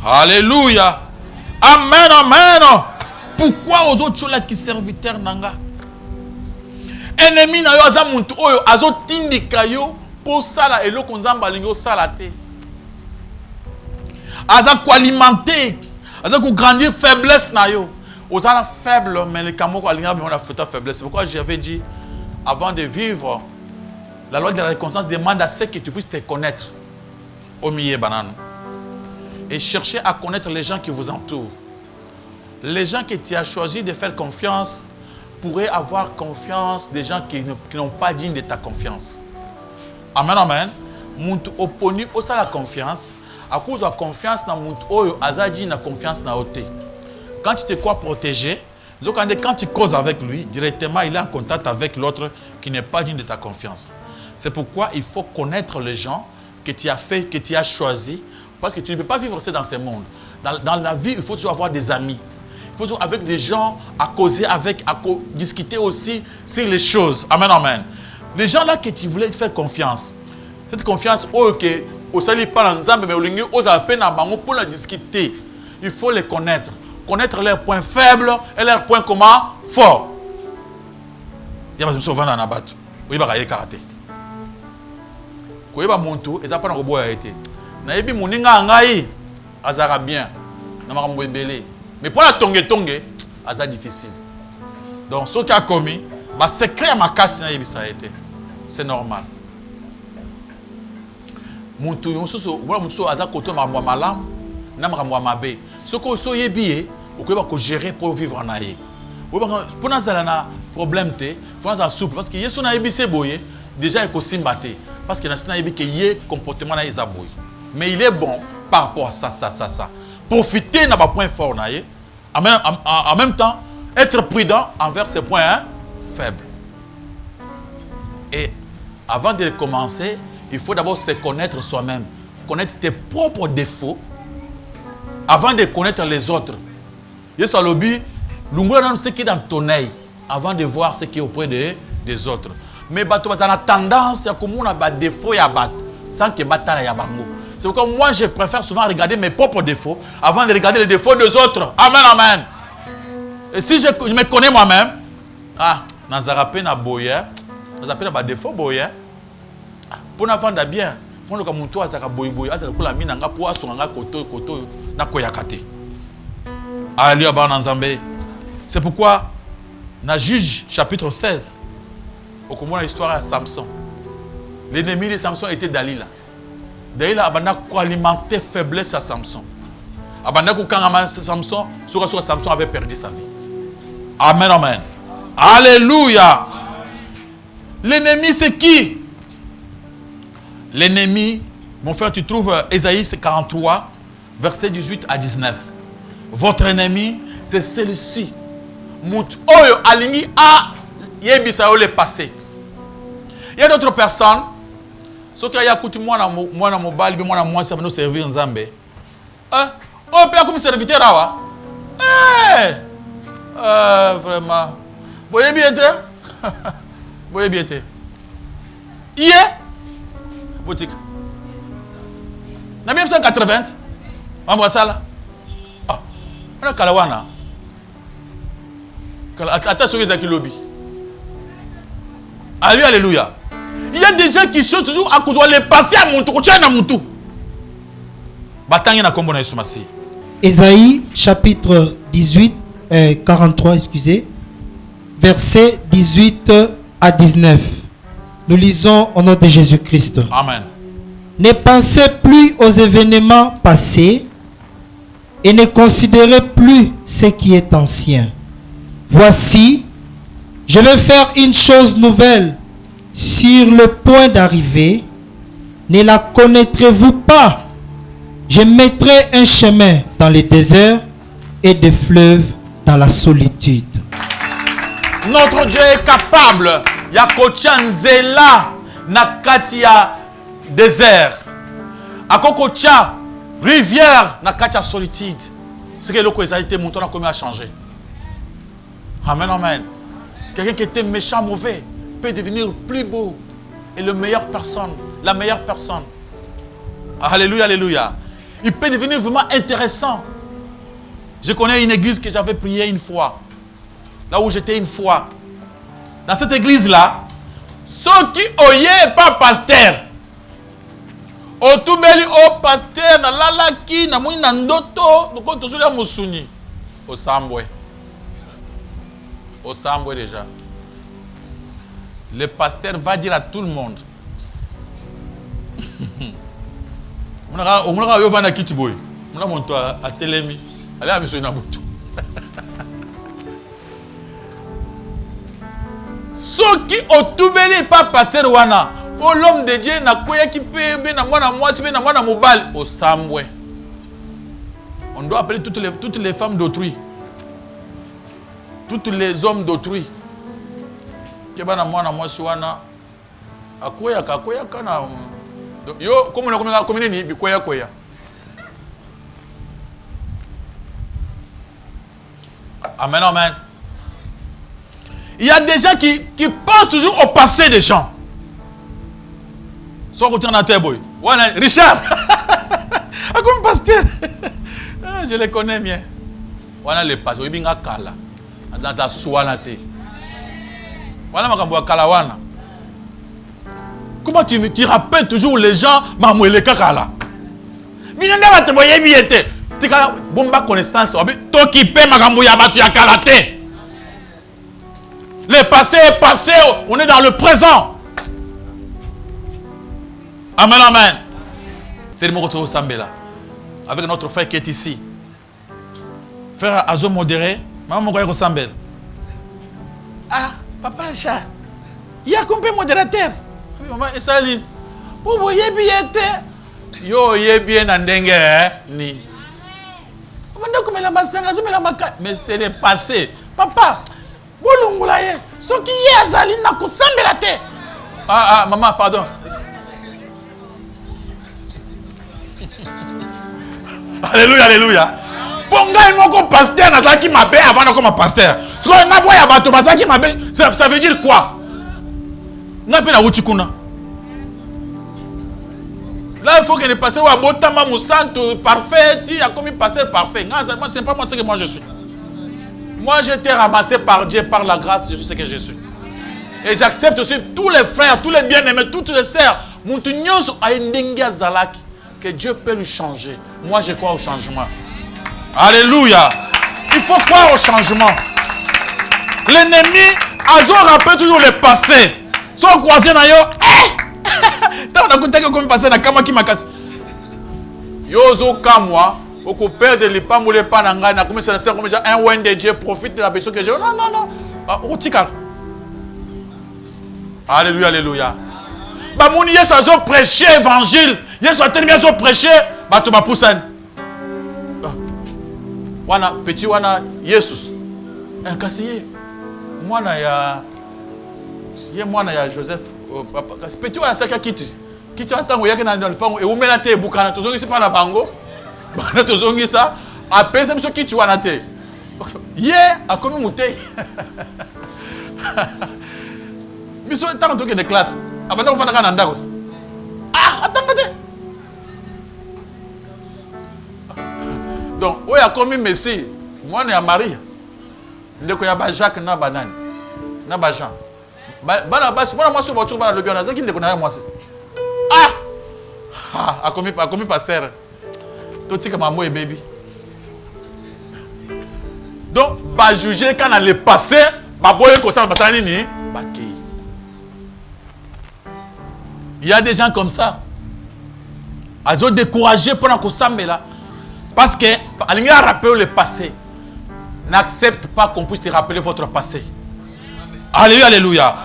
Alléluia. Amen, amen. Pourquoi aux autres choses qui serviteurs nanga? Ennemi na yo aza muntu oyo azo tindika yo pour sala eloko nzamba lingo sala te. Aza ko alimenter, aza ko grandir faiblesse na yo. Ozala faible mais le kamoko alinga mais on a fait ta faiblesse. C'est pourquoi j'avais dit avant de vivre la loi de la reconnaissance demande à ce que tu puisses te connaître au milieu banane et chercher à connaître les gens qui vous entourent. Les gens que tu as choisi de faire confiance pourraient avoir confiance des gens qui n'ont pas digne de ta confiance. Amen, amen. Muntu oponu osa la confiance. À cause de la confiance dans muntu oyo azadi na confiance na ote. Quand tu te crois protégé, quand tu causes avec lui, directement il est en contact avec l'autre qui n'est pas digne de ta confiance. C'est pourquoi il faut connaître les gens que tu as fait, que tu as choisi, parce que tu ne peux pas vivre ça dans ce monde. Dans la vie, il faut toujours avoir des amis. Il faut toujours avec des gens à causer avec, discuter aussi sur les choses. Amen, amen. Les gens là que tu voulais faire confiance, cette confiance, au salut pas ensemble, mais au lieu aux appels à bango pour la discuter, il faut les connaître. Connaître leurs points faibles et leurs points comment forts. Il y a des gens qui sont battu. Oui, bah, il y a karaté. Quand il y a montu, ils n'ont pas de bois été. Na yebi moninga ngai azara bien. Na makambo ebele. Mais pour la tongue, c'est difficile. Donc, ce qui a commis, bah, secret à ma casse, ça a été. C'est normal. Muntu yosusu, voilà muntu aza koto makambo malam, na makambo mabe. Ce que so yebi, o ko ba ko gérer pour vivre na ye. Pour na zala na problème te, faut na souple parce que yeso na yebi se boye, déjà il ko simbate parce que na yebi que yé comportement na yeza boye. Mais il est bon par rapport à ça. Profiter n'a pas point fort na ye. En même temps, être prudent envers ces points faibles. Et avant de commencer, il faut d'abord se connaître soi-même. Connaître tes propres défauts avant de connaître les autres. Yesu alobi, l'ungula ce qui est dans ton œil avant de voir ce qui est auprès des autres. Mais bato bazana tendance à komona ba défaut ya bat sans que batala ya bango. C'est pourquoi moi je préfère souvent regarder mes propres défauts avant de regarder les défauts des autres. Amen, amen. Et si je me connais moi-même, nazarape na boye, nazarape na ba défaut boye. Pour na vendre bien, faut que mon toit azaka boy azaka kula mina nga po asonga koto na koyakate. Alléluia ba nzambe. C'est pourquoi na Juge chapitre 16 au comment l'histoire de Samson. L'ennemi de Samson était Dalila. Dalila abanda ko alimenter faiblesse à Samson. Abanda ko kangama Samson, sur Samson avait perdu sa vie. Amen, amen. Alléluia. L'ennemi c'est qui? L'ennemi, mon frère, tu trouves Ésaïe 43, versets 18 à 19. Votre ennemi, c'est celui-ci. Mout oyo alingi a yebisa yo le passé. Il y a d'autres personnes, ceux qui ont écouté moi na mobile, moi na moi ça nous servir nzambe. Oh père comme serviteur là. Vraiment. Voyez bien te. Voyez bien te. Hier boutique. En 1980, on voit ça là. On a Kalawana. Attention les lobby. Alléluia. Il y a des gens qui sont toujours à cause de les passer à mon tour. Ésaïe chapitre 18, 43, excusez, versets 18 à 19. Nous lisons au nom de Jésus-Christ. Amen. Ne pensez plus aux événements passés et ne considérez plus ce qui est ancien. Voici, je vais faire une chose nouvelle sur le point d'arriver. Ne la connaîtrez-vous pas? Je mettrai un chemin dans les déserts et des fleuves dans la solitude. Notre Dieu est capable. Yakotia nzela na katia désert. Akokotia rivière na katia solitude. C'est que l'eau a été monté, on a commis à changer. Amen, amen. Quelqu'un qui était méchant, mauvais, peut devenir plus beau et la meilleure personne. Alléluia, alléluia. Il peut devenir vraiment intéressant. Je connais une église que j'avais prié une fois. Là où j'étais une fois. Dans cette église-là, ceux qui oyaient pas pasteur. Otubeli o pasteur na lalaki na muni na ndoto doko tozulia musuni. Osambwe déjà. Le pasteur va dire à tout le monde. On a yo vana kitiboy. On a monté à Telemi. Allez à monsieur Nabutu. Ceux qui otubeli pas pasteur wana. Pour l'homme de Dieu, on doit appeler toutes les femmes d'autrui. Toutes les hommes d'autrui. Amen, amen. Il y a des gens qui pensent toujours au passé des gens. Soit côté en terre boy. Voilà, Richard. Comme pasteur. Je les connais bien. Voilà les pasteurs. Ils sont kala. Dans sa souana te. Voilà ma kambo kala wana. Comment tu rappelles toujours les gens mamouele kala. Binanda ba te boye biete. Tika bomba connaissance. Toki pe makambo ya batu ya kala te. Le passé est passé. On est dans le présent. Amen, amen. C'est le mot que Sambela. Avec notre frère qui est ici. Frère Azo modéré. Maman Mokoye Sambel. Ah, papa Richard. Il y a combien de modérateurs? Maman Essaline. Pour vous y yo bien andenge ni. Mais c'est le passé. Papa, bolungula ye. Ce qui est Azaline na kusambela te. Ah, maman, pardon. Alléluia, alléluia. Bonga moko pasteur nazaki mabe avant comme pasteur. Ce qu'on a boya bato bazaki mabe, ça veut dire quoi? Na pe na wutikuna. Là il faut que le pasteur wa botama musanto parfait, il a comme pasteur parfait. Moi c'est pas moi ce que moi je suis. Moi j'ai été ramassé par Dieu par la grâce, je suis ce que je suis. Et j'accepte aussi tous les frères, tous les bien-aimés, toutes les sœurs. Muntunyoso a ndengia zalaki. Que Dieu peut lui changer. Moi, je crois au changement. Alléluia. Il faut croire au changement. L'ennemi, Azo rappelle toujours le passé. Son croisé na yo. Tant on a compté que comme passé na kama ki makasi. Yozo kamwa, oko perdre les pamboule pananga na comme ça comme un ouen de Dieu profite de la personne que j'ai. Non non non. Otika. Alléluia, alléluia. Ba moni yesu azo prêcher évangile. Yesu a tellement bien prêché, bato ba poussane. Wana petit wana Jesus. Kasi mwana ya mwana ya Joseph kasi petit wana saka kiti ntango yake na lupango e umela te bukana tozongisa pa na bango. Bana tozongisa apesa biso kiti wana te. Ye akomi mutei. Biso ntango toke de classe. Abanda kufana kana ndako. Ah, attendez. Donc, où il y a commis Messie, moi, je suis Marie. Je suis Jacques, na banane. Na Jean. Moi, je suis Ah! A commis pasteur. Tout ce que maman et bébé. Donc, bah juger quand on est passé, bah boyer comme ça, bah nini, bah qui. Il y a des gens comme ça. Ils ont découragé pendant qu'on s'en met là. Parce que, à rappeler le passé. N'accepte pas qu'on puisse te rappeler votre passé. Alléluia, alléluia.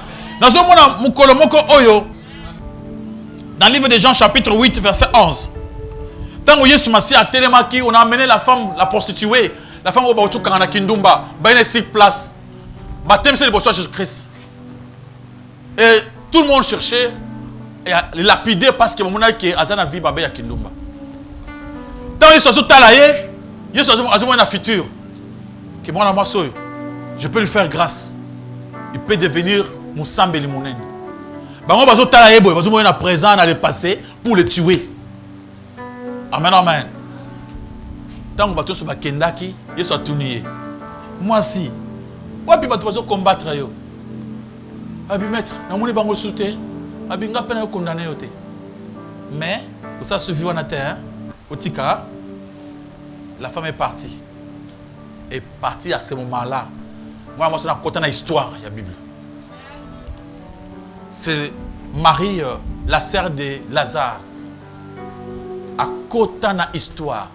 Dans ce moment, dans le livre de Jean, chapitre 8, verset 11. Tant que Jésus Massi a télémaki, on a amené la femme, la prostituée, la femme au Baoutou Karana Kindumba, ben 6 places. Baptême, c'est le bonsoir Jésus-Christ. Et tout le monde cherchait et les lapider parce que mon qui azana vie babé ya kindumba. Tant ils sont talaye, ils sont azuma na futur. Que moi na soyo, je peux lui faire grâce. Il peut devenir mon sambeli monen. Bango bazo talaye boy, bazo na présent dans le passé pour le tuer. Amen amen. Tant que bato so bakendaki, ils sont tunier. Moi si, wapi bato bazo combattre yo. Abi maître, na moni bango souté. Abi nga pena condamné yote. Mais ça suffit on a terre. Otika, la femme est partie. Et partie à ce moment-là. Moi je suis dans l'histoire de la Bible. C'est Marie, la sœur de Lazare. À côté de l'histoire.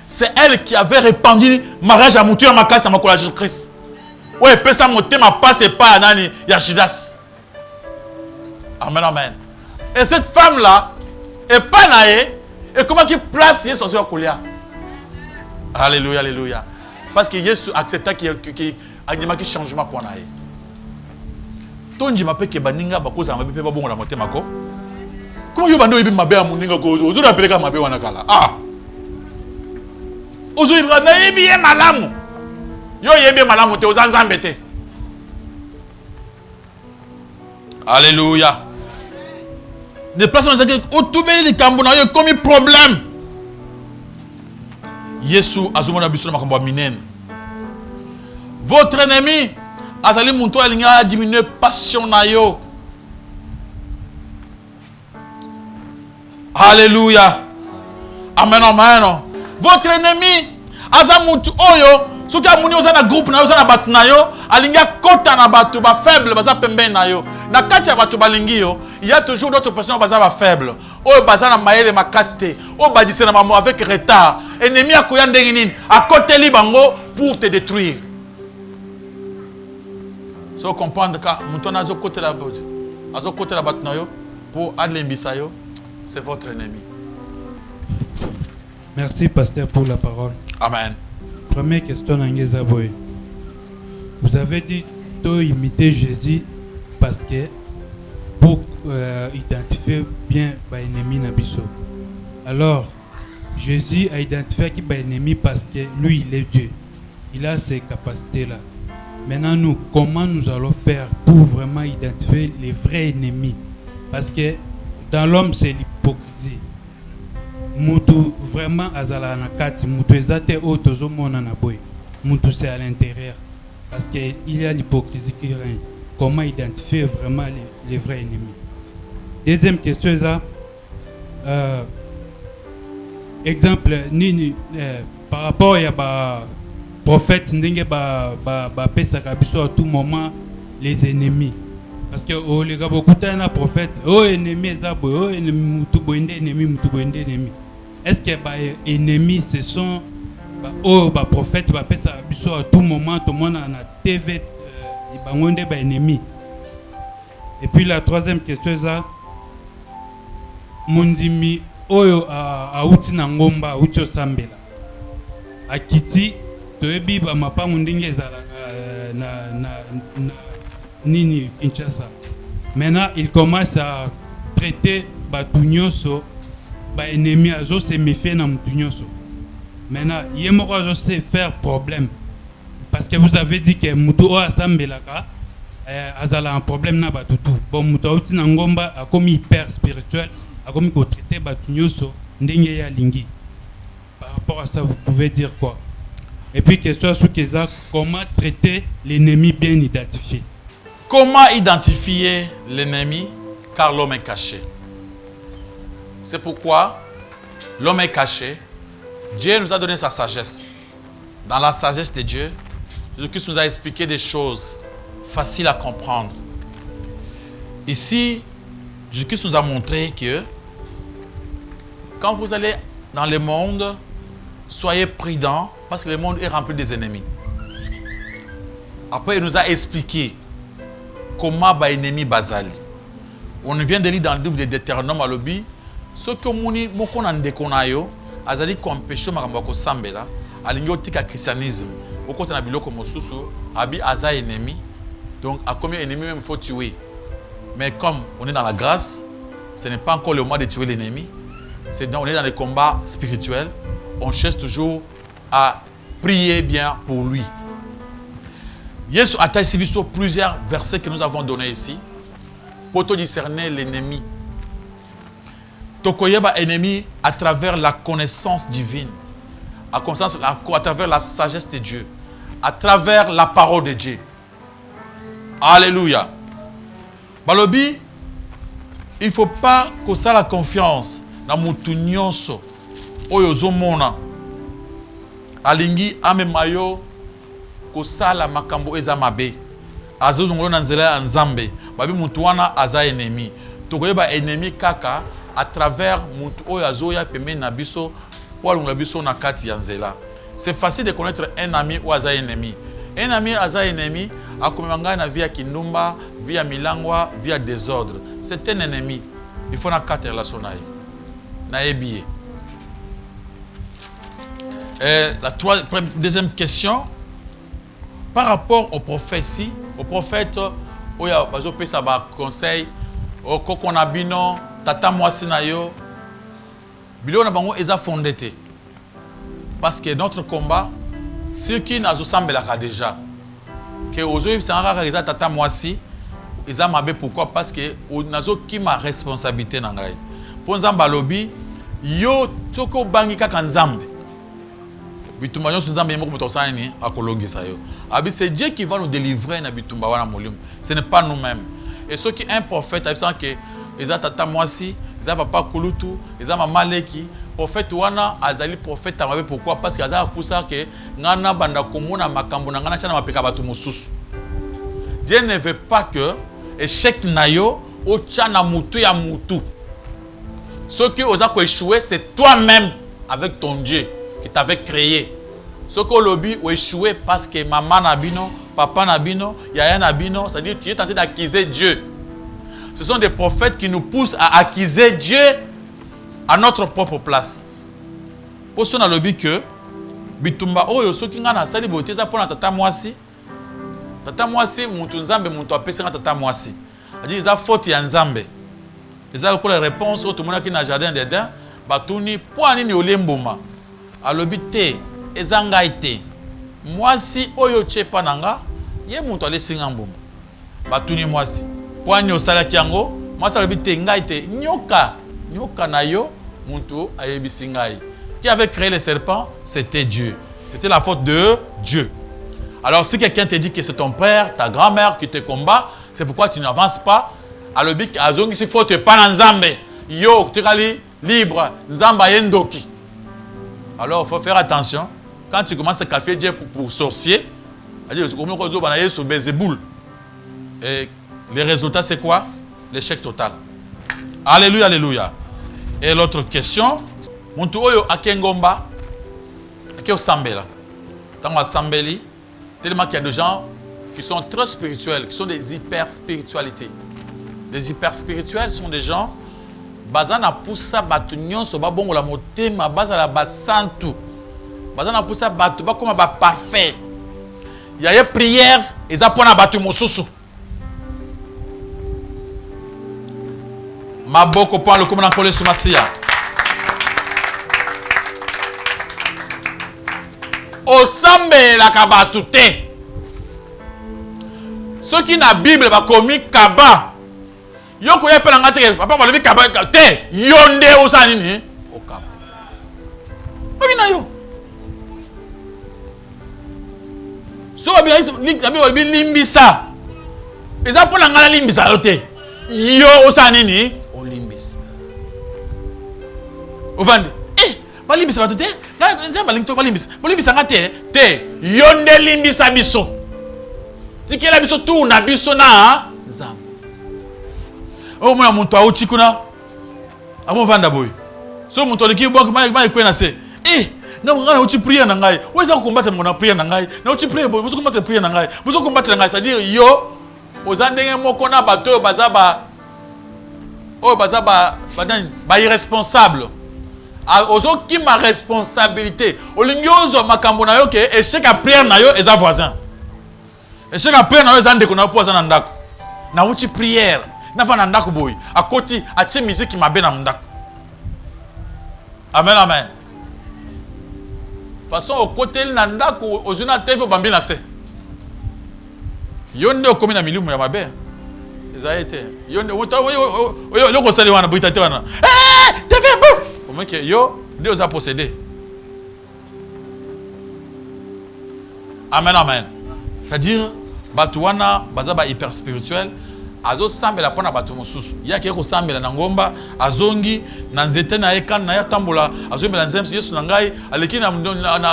C'est elle qui avait répandu mariage à Moutou à ma casse dans ma Jésus-Christ. Ouais, peut ça monter ma passe et pas à Nani, il y a Judas. Amen, amen. Et cette femme-là est pas naïe. Et comment qu'il place Jésus sur Koulia? Alléluia, alléluia. Parce que Jésus accepta qu'il y a un changement pour naïe. Tonji m'appelle que baninga bakoza mabe pe babongo la moté mako. Comment yo bando ibi mabe amuninga ko ozo rappelé ka mabe wana kala. Ah. Ozo ibi na ibi ye malamu. Yo yembe malamu te ozanzambe te. Alléluia. Des personnes qui ont autoubé les Cambodgiens, ils ont commis problème. Yesu azumona bisona makambo minen. Votre ennemi azali muntu alinga diminuer passion na yo. Alléluia. Amen amen. Votre ennemi azamuntu oyo soki amuni oza na groupe na yo oza na batu na yo alinga kota na batu ba faible baza pembeni na yo. Na kati ya batu balingi yo, il y a toujours d'autres personnes qui sont faibles. Oh, bazana maele makaste. Oh, badise na maman avec retard. Ennemi a koya ndengi à côté libango pour te détruire. So comprendre que mutona azo côté la bode. Azo côté la batna yo pour adlembisa yo, c'est votre ennemi. Merci pasteur pour la parole. Amen. Première question Nangeza Boy. Vous avez dit de imiter Jésus parce que pour identifier bien l'ennemi Nabiso. Alors, Jésus a identifié qui est l'ennemi parce que lui, il est Dieu. Il a ces capacités-là. Maintenant, nous, comment nous allons faire pour vraiment identifier les vrais ennemis? Parce que dans l'homme, c'est l'hypocrisie. Moutou, vraiment, azala nakati, moutou ezate otozo mona na boy. Moutou, c'est à l'intérieur. Parce qu'il y a l'hypocrisie qui règne. Comment identifier vraiment les vrais ennemis? Deuxième question, exemple, par rapport à prophète, à tout moment les ennemis. Parce que les gars, beaucoup de prophètes, oh ennemi, oh ennemi, ennemi. Est-ce que les ennemis, ce sont oh prophètes, à tout moment, tout le monde a TV. Et puis la troisième question est Mundimi oyo a uti na ngomba uti osambela akiti toyebi ba mapa mundinge ezala na nini Kinshasa. Maintenant il commence à traiter batunyoso ba ennemi azo se méfier na mutunyoso. Maintenant yemoko azo se faire problème. Parce que vous avez dit que Moutou a Sambelaka a un problème na batutu. Bon, Moutou a un ngomba a comme hyper spirituel, a comme traité batunyoso ndenge ya lingi. Par rapport à ça, vous pouvez dire quoi? Et puis question sur Keza, comment traiter l'ennemi bien identifié? Comment identifier l'ennemi? Car l'homme est caché. C'est pourquoi l'homme est caché. Dieu nous a donné sa sagesse. Dans la sagesse de Dieu, Jésus-Christ nous a expliqué des choses faciles à comprendre. Ici, Jésus-Christ nous a montré que quand vous allez dans le monde, soyez prudents parce que le monde est rempli des ennemis. Après, il nous a expliqué comment les ennemis basali. On vient de lire dans le livre de Deutéronome à l'obi, ce que moni moko na ndekonayo azali compétition makambo ko sambela alingi otika christianisme okota na biloko mosusu abi aza ennemi Donc, à combien d'ennemis même il faut tuer? Mais comme on est dans la grâce, ce n'est pas encore le moment de tuer l'ennemi. On est dans les combats spirituels. On cherche toujours à prier bien pour lui. Jésus a taillé sur plusieurs versets que nous avons donnés ici pour te discerner l'ennemi. Tokoyeba ennemi à travers la connaissance divine, à travers la sagesse de Dieu, à travers la parole de Dieu. Alléluia. Balobi, il ne faut pas que ça la confiance dans mutu nyonso oyo zomona alingi amemayo ko sala makambo eza mabe azozongolo na nzela ya nzambe babi mutu wana aza ennemi tokoyeba ennemi kaka à travers mutu oyo azoya pembeni na biso po alongola biso na kati ya nzela. C'est facile de connaître un ami ou aza ennemi. Un ami aza ennemi akomemanga na via kindumba, via milangwa, via désordre. C'est un ennemi. Il faut na quatre relations na ebiye. La deuxième question, par rapport aux prophéties, au prophète, oya bazo pesa ba conseil, o kokona bino, tata mwasi na yo, bilo na bango eza fondé te. Parce que notre combat, ceux qui n'azo sambelaka déjà, que ozo yebisanga kaka eza tata mwasi, eza mabe pourquoi? Parce que nazo ki ma responsabilité na ngai. Po nzamba lobi, yo toko bangi kaka nzambe. Bitumba nyonso nzambe yemoko moto osani akolongisa yo. Abi c'est Dieu qui va nous délivrer na bitumba wana molimo. Ce n'est pas nous-mêmes. Et ceux qui un prophète abisant que eza tata mwasi, eza papa kulutu, eza mama leki, prophète wana azali prophète amabe pourquoi? Parce que azali poussa que ngana banda komona makambo na ngana chana mapeka batu mosusu. Dieu ne veut pas que échec na yo o chana mutu ya mutu. Ce qui osa échouer, c'est toi-même avec ton Dieu qui t'avait créé. Ce que lobby ou échoué parce que maman nabino, papa nabino, yaya nabino, c'est-à-dire tu es tenté d'accuser Dieu. Ce sont des prophètes qui nous poussent à accuser Dieu à notre propre place. Pour ça, on a lobby que bitumba oyo soki nga na sali bote za pona tata mwasi. Tata mwasi muntu nzambe muntu apesa nga tata mwasi. C'est-à-dire za faute ya nzambe. Les a la réponse au tout le monde qui n'a jardin d'Éden, batuni poani ni olemboma. Alobite ezangaite. Moi si oyo chepa nanga, ye muntu ale singamboma. Batuni moi si poani osala kiango, moi ça alobite ngaite nyoka, nyoka na yo muntu ayebisi ngai. Qui avait créé les serpents, c'était Dieu. C'était la faute de Dieu. Alors si quelqu'un te dit que c'est ton père, ta grand-mère qui te combat, c'est pourquoi tu n'avances pas. Alors, il faut te pas nzambe. Yo, tu es libre. Nzamba yendoki. Alors, il faut faire attention. Quand tu commences à qualifier Dieu pour sorcier, et les résultats, c'est quoi? L'échec total. Alléluia, alléluia. Et l'autre question, Muntu oyo akengomba, akeo sambela. Tango sambeli, tellement qu'il y a des gens qui sont très spirituels, qui sont des hyper-spiritualités. Les hyper-spirituels sont des gens, bazana poussa batu nyonso ba bongo la motema, bazala basantu. Bazana poussa batu ba comme ba parfait. Il y a une prière, ils apprennent batu mosusu. Maboko pa le comme na kole sumasia. Osambe la kabatu te. Ceux qui na Bible ba komi kaba. Yo ko yepe na ngate papa ba le kaba te. Yonde osani ni o kaba. Obina yo. So ba bi limbisa. Eza pona ngala limbisa yo te. Yo osani ni o limbisa. Ovandi. Ba limbisa ba te. Nzamba limbisa ba limbisa. Ba limbisa ngate te. Yonde limbisa biso. Tikela biso tu na biso na nzamba. Oh mwana muntu auti kuna. Amo vanda boy. So muntu oliki bonk mai kwena se. Na ngana uti prier na ngai. Weza combattre mon prier na ngai. Na uti prier boy, vous combattre prier na ngai. Vous combattre na ngai, c'est-à-dire yo ozandenge moko na bato bazaba ba irresponsable. Ozo ki ma responsabilité. Olingyozo makambo na yo ke échec à prière na yo eza voisin. Et chaque après, nous avons des qu'on ndako. Na uchi prière. Na va ndako boy. À côté, à tche musique qui m'a bien na ndako. Amen, amen. Façon au côté na ndako, aux jeunes TV bambi na se. Yonde au commune na milieu ya mabe. Ça a été. Yonde yo ko sali wana britate wana. Eh, TV bon. Comment que yo Dieu a possédé. Amen, amen. C'est-à-dire, Batouana, Bazaba hyper spirituel, Azo Sambela Pona Batou Moussus. Yaki Sambela Nangomba, Azongi, Nanzete na Ekan, Naya Tambola, Azombe Nanzem, Yesu Nangai, Aleki na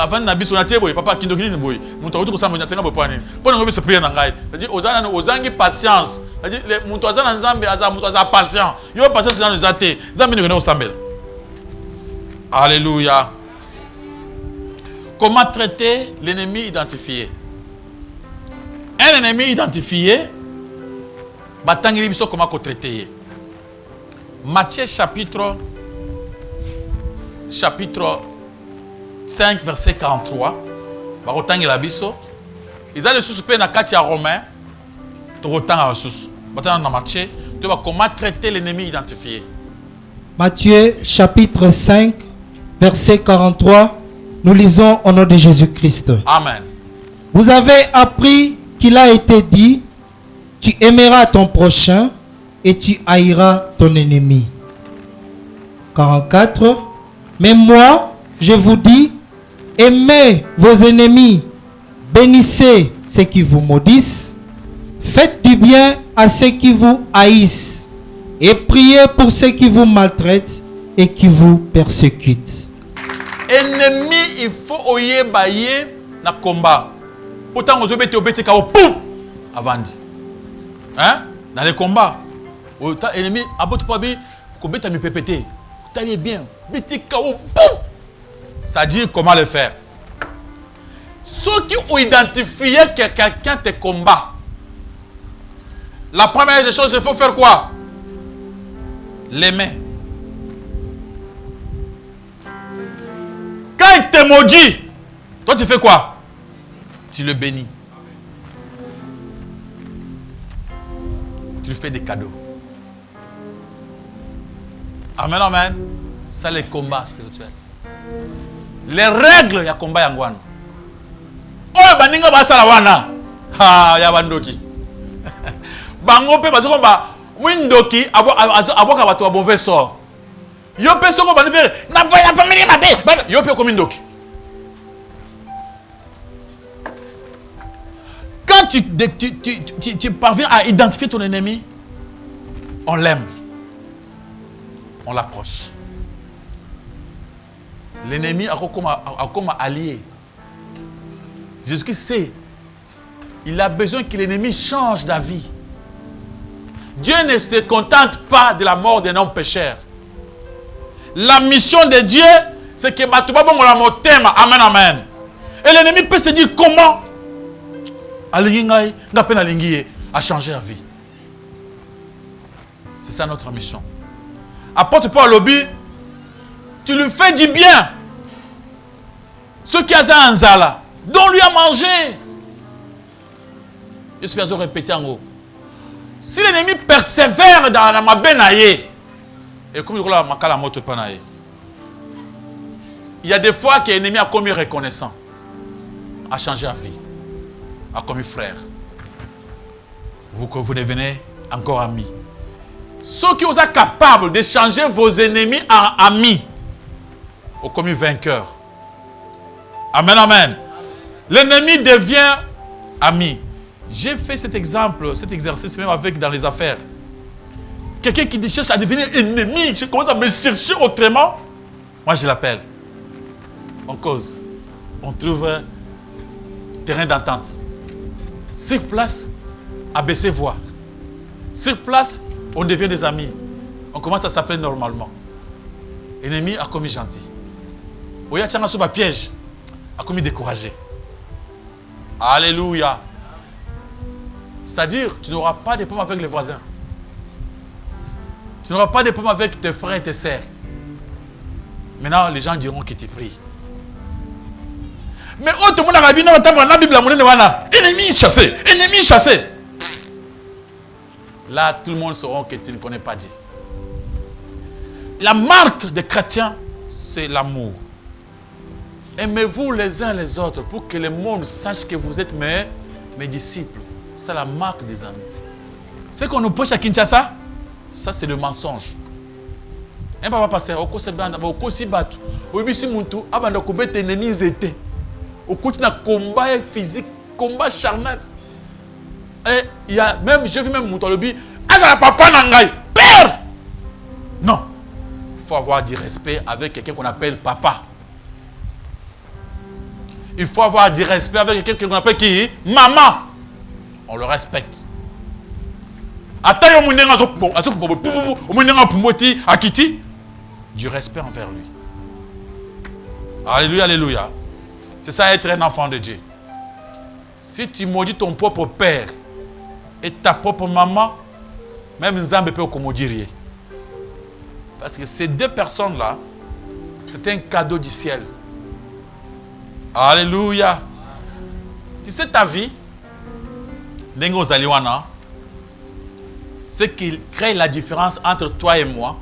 Avant Nabiso Nateboy, Papa Kindogini Boy, Moutoutou Sambela Tenga Bopani. Pendant que se prier Nangai. C'est-à-dire, Ozangi patience. C'est-à-dire, les Moutouazan Nzambe, Aza Moutouazan patient. Yo patience dans les athées. Zambi ne au Sambela. Alléluia. Comment traiter l'ennemi identifié? Un ennemi identifié, comment traiter? Matthieu chapitre 5, verset 43. Ils ont le sous-pé dans Katia Romain. Comment traiter l'ennemi identifié? Matthieu chapitre 5, verset 43. Nous lisons au nom de Jésus-Christ. Amen. Vous avez appris qu'il a été dit, tu aimeras ton prochain et tu haïras ton ennemi. 44. Mais moi, je vous dis, aimez vos ennemis, bénissez ceux qui vous maudissent, faites du bien à ceux qui vous haïssent et priez pour ceux qui vous maltraitent et qui vous persécutent. Ennemi, il faut oyer bailler na combat. Pourtant, on se met au bête kao poum avant. Hein? Dans les combats, ennemi, abot pas bien, faut bête me pépéter. T'allez bien, bête kao poum. C'est-à-dire comment le faire. Ceux qui ont identifié que quelqu'un te combat, la première des choses, il faut faire quoi? L'aimer. Quand il te maudit, toi tu fais quoi? Tu le bénis. Tu lui fais des cadeaux. Amen, amen. Ça, les combats spirituels. Les règles, il y a combat yangwan. Oh, baninga basala wana. Ha, ya bandoki. Bango pe bazo komba windoki aboka bato ba mauvais sort. Yo pe soko bani pe na pas mini mabe. Yo pe comme indoki. Quand tu parviens à identifier ton ennemi, on l'aime. On l'approche. L'ennemi a comme allié. Jésus-Christ sait. Il a besoin que l'ennemi change d'avis. Dieu ne se contente pas de la mort d'un homme pécheur. La mission de Dieu, c'est que Batouba bon la motema. Amen, amen. Et l'ennemi peut se dire comment à changer la vie. C'est ça notre mission. Apporte pas au lobby, tu lui fais du bien. Ceux qui ont un zala, donne-lui à manger. J'espère que je vais répéter en gros. Si l'ennemi persévère dans la mabenaye, et comme il y a des fois que l'ennemi a commis reconnaissant, a changé la vie, a commis frère. Vous devenez encore amis. Ceux qui sont capables de changer vos ennemis en amis, ont commis vainqueurs. Amen, amen. L'ennemi devient ami. J'ai fait cet exemple, cet exercice même avec dans les affaires. Quelqu'un qui cherche à devenir ennemi, je commence à me chercher autrement. Moi, je l'appelle. On cause. On trouve terrain d'entente. Sur place, à baisser voix. Sur place, on devient des amis. On commence à s'appeler normalement. Ennemi a commis gentil. Oya tchanga sous ma piège a commis découragé. Alléluia. C'est-à-dire, tu n'auras pas de problème avec les voisins. Tu n'auras pas de problème avec tes frères et tes sœurs. Maintenant, les gens diront que tu pries. Mais tout le monde a dit non, la Bible ennemi chassé. Là, tout le monde saura que tu ne connais pas Dieu. La marque des chrétiens, c'est l'amour. Aimez-vous les uns les autres pour que le monde sache que vous êtes mes disciples. C'est la marque des amis. Ce qu'on nous prêche à Kinshasa, ça c'est le mensonge. Un papa passé, au cours de battu, au bisi muntu, abanda kubete ennemi zete. Au cours de combat physique, combat charnel. Et il y a même, j'ai vu même muntu le bi, ah papa nangai, père. Non, il faut avoir du respect avec quelqu'un qu'on appelle papa. Il faut avoir du respect avec quelqu'un qu'on appelle qui? Maman. On le respecte. Du respect envers lui. Alléluia, alléluia. C'est ça être un enfant de Dieu. Si tu maudis ton propre père et ta propre maman, même Nzambe peut te maudire. Parce que ces deux personnes-là, c'est un cadeau du ciel. Alléluia. Tu sais ta vie, Nengo Zaliwana, ce qui crée la différence entre toi et moi,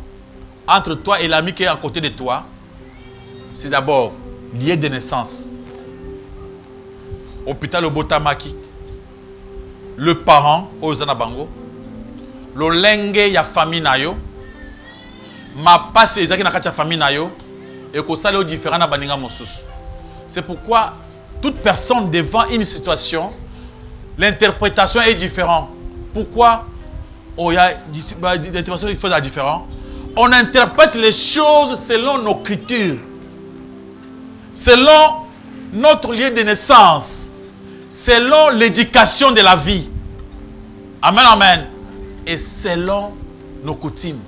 entre toi et l'ami qui est à côté de toi, c'est d'abord lié de naissance. Hôpital Obotamaki, le parent Ozana Bango, le lenge ya famille nayo, ma passe ezaki na kati ya famille nayo, et que ça le différent na baninga mosusu. C'est pourquoi toute personne devant une situation, l'interprétation est différente. Pourquoi? Oh, il y a l'interprétation qui fait différent. On interprète les choses selon nos cultures, selon notre lieu de naissance, selon l'éducation de la vie. Amen, amen. Et selon nos coutumes,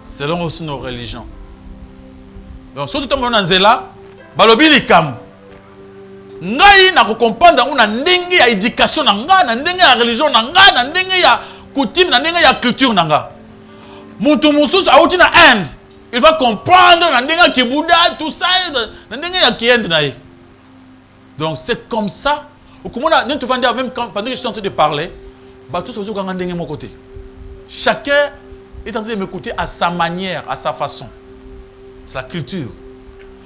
selon aussi nos religions. Donc, surtout quand on est là, balobi likam. Ngai na comprendre una ndenge ya éducation na nga, na ndenge ya religion na nga, na ndenge ya coutume, na ndenge ya culture na nga. Mutu mususu auti na Inde, il va comprendre na ndenge ya Bouddha, tout ça, na ndenge ya Inde na ye. Donc c'est comme ça. Au komona nous te vendons même quand pendant que je suis en train de parler, ba tous aux ganga ndenge mon côté. Chacun est en train de m'écouter à sa manière, à sa façon. C'est la culture.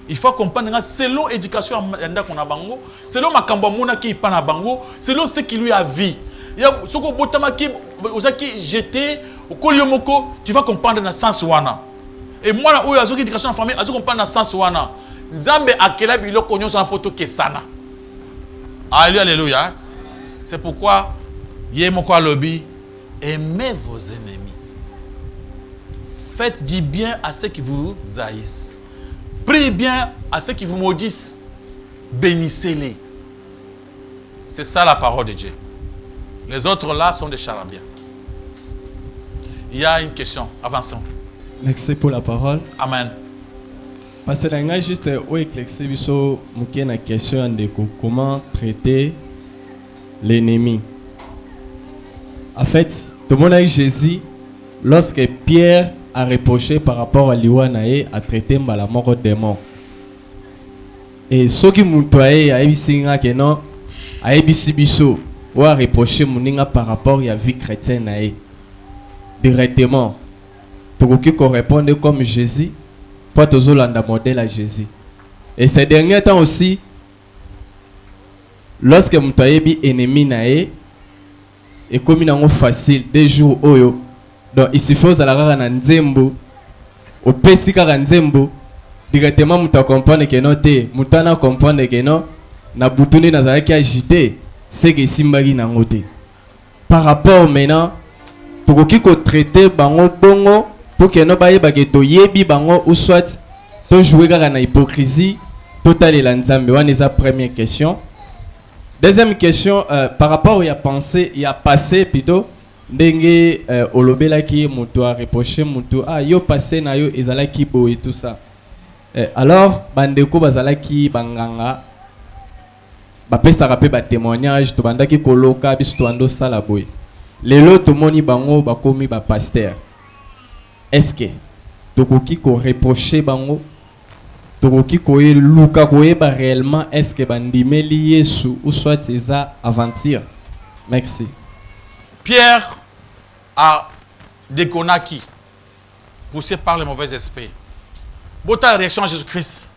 Il faut comprendre selon l'éducation qu'on a bango, selon ma kambamuna qui est na bango, selon ce qui lui a vu. Il y a ce que botama qui osaki jeter au koliomoko, tu vas comprendre dans sens wana. Et moi là où il y a une éducation en famille, tu comprendre dans sens wana. Nzambe akela bilo konyo sa poto kesana. Alléluia, alléluia. C'est pourquoi yemoko lobby, aimez vos ennemis. Faites du bien à ceux qui vous haïssent. Priez bien à ceux qui vous maudissent. Bénissez-les. C'est ça la parole de Dieu. Les autres là sont des charabia. Il y a une question. Avançons. Merci pour la parole. Amen. Parce que là, juste où éclaircir biso muké na question de comment traiter l'ennemi. En fait, tout le monde a Jésus lorsque Pierre a reproché par rapport à Liwanae à traiter la mort des morts. Et ceux qui m'ont toyé à Ebisinga que non, à Ebisibiso, ou à reprocher Mouninga par rapport à la vie chrétienne directement. Pour qu'on réponde comme Jésus, pour tous les modèle à Jésus. Et ces derniers temps aussi, lorsque mon toyé ennemi nae, et comme il est facile, des jours oyo. Donc il faut que la nzembo au pesika nzembo directement muta comprendre que non te mutana comprendre que non na butuni na zaki agité c'est que simbagi na ngote par rapport maintenant pour ko traiter bango bongo pour que no baye bageto yebi bango ou soit to jouer kaka na hypocrisie totale la nzambe wana eza première question. Deuxième question par rapport à pensée il y a passé plutôt ndenge olobela ki mutu a reproché mutu yo passé na yo ezala ki bo et tout ça alors bandeko bazala ki banganga ba pesa rapé ba témoignage to bandaki koloka biso to ando sala boy lelo to moni bango ba komi ba pasteur est-ce que to koki ko reprocher bango tokoki koye luka koyeba réellement est-ce que bandimeli Yesu ou soit eza aventure. Merci. Pierre a déconaki, poussé par les mauvais esprits. Bota la réaction à Jésus-Christ.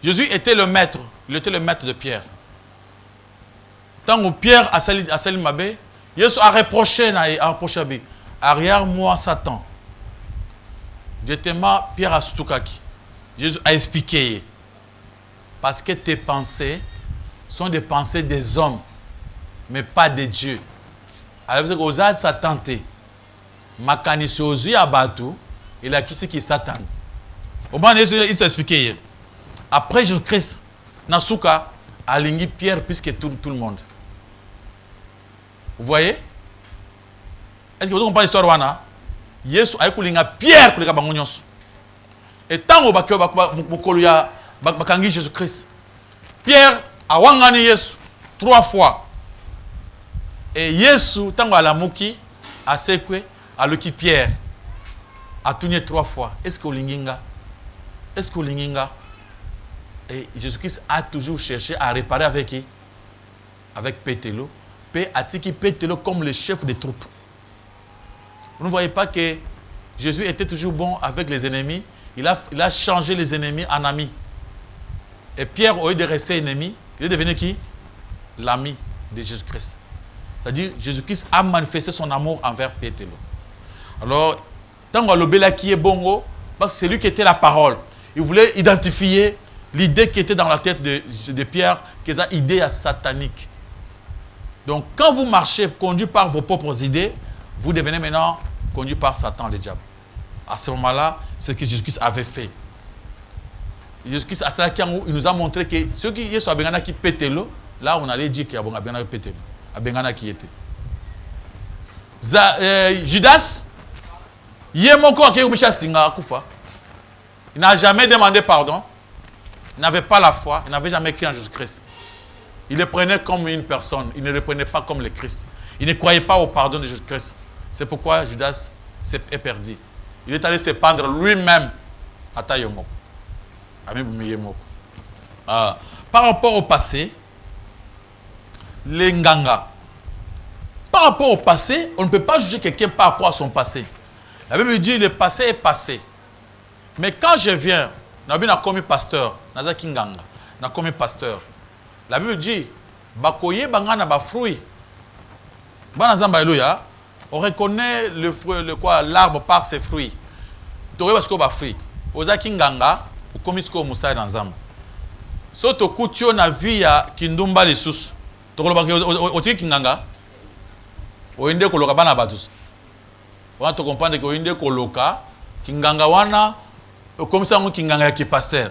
Jésus était le maître, il était le maître de Pierre. Tant que Pierre a sali mabe, Jésus a reproché arrière-moi Satan. Directement Pierre a soutoukaki. Jésus a expliqué. Parce que tes pensées sont des pensées des hommes, mais pas de Dieu. Alors que vous avez Satan, Makanisozu Abatu, il a qui c'est qui Satan. Au moins, il s'est expliqué. Après Jésus-Christ, Nasuka a ligné Pierre plus que tout le monde. Vous voyez? Est-ce que vous comprenez l'histoire wana? Yesu a écoulé Pierre pour les gabangonyos. Et tant que bakangi Jésus-Christ, Pierre a wangani Yesu 3 fois. Et Yesu tant que la muki a sekwe a loki Pierre a tourné 3 fois. Est-ce que linginga? Est-ce que linginga? Et Jésus-Christ a toujours cherché à réparer avec qui? Avec Pételo. P a tiki Pételo comme le chef des troupes. Vous ne voyez pas que Jésus était toujours bon avec les ennemis. Il a changé les ennemis en amis. Et Pierre, au lieu de rester ennemi, il est devenu qui? L'ami de Jésus-Christ. C'est-à-dire, Jésus-Christ a manifesté son amour envers Pételo. Alors, tant que le qui est bongo, parce que c'est lui qui était la parole. Il voulait identifier l'idée qui était dans la tête de Pierre, qui est une idée satanique. Donc, quand vous marchez conduit par vos propres idées, vous devenez maintenant conduit par Satan, le diable. À ce moment-là, c'est ce que Jésus-Christ avait fait. Jésus-Christ, il nous a montré que ceux qui sont à qui pété l'eau, là, on allait dire qu'il y a Bengana pété l'eau. À Bengana qui était. Judas, il n'a jamais demandé pardon. Il n'avait pas la foi. Il n'avait jamais cru en Jésus-Christ. Il le prenait comme une personne. Il ne le prenait pas comme le Christ. Il ne croyait pas au pardon de Jésus-Christ. C'est pourquoi Judas est perdu. Il est allé se pendre lui-même à Taïomo. Par rapport au passé, les nganga. Par rapport au passé, on ne peut pas juger quelqu'un par rapport à son passé. La Bible dit le passé est passé. Mais quand je viens, je suis comme pasteur, Nazaki nganga, je suis comme pasteur. La Bible dit, bakoye bangana ba fruit. On reconnaît l'arbre par ses fruits. Tu vois ce qu'on va fruit. Ozaki nganga, ou comme ce qu'on moussa dans zam. So to kutio na via kindumba lesus. Tu vois o ti kinganga. O inde koloka bana batus. On va te comprendre que o inde koloka kinganga wana comme ça on kinganga qui pasteur.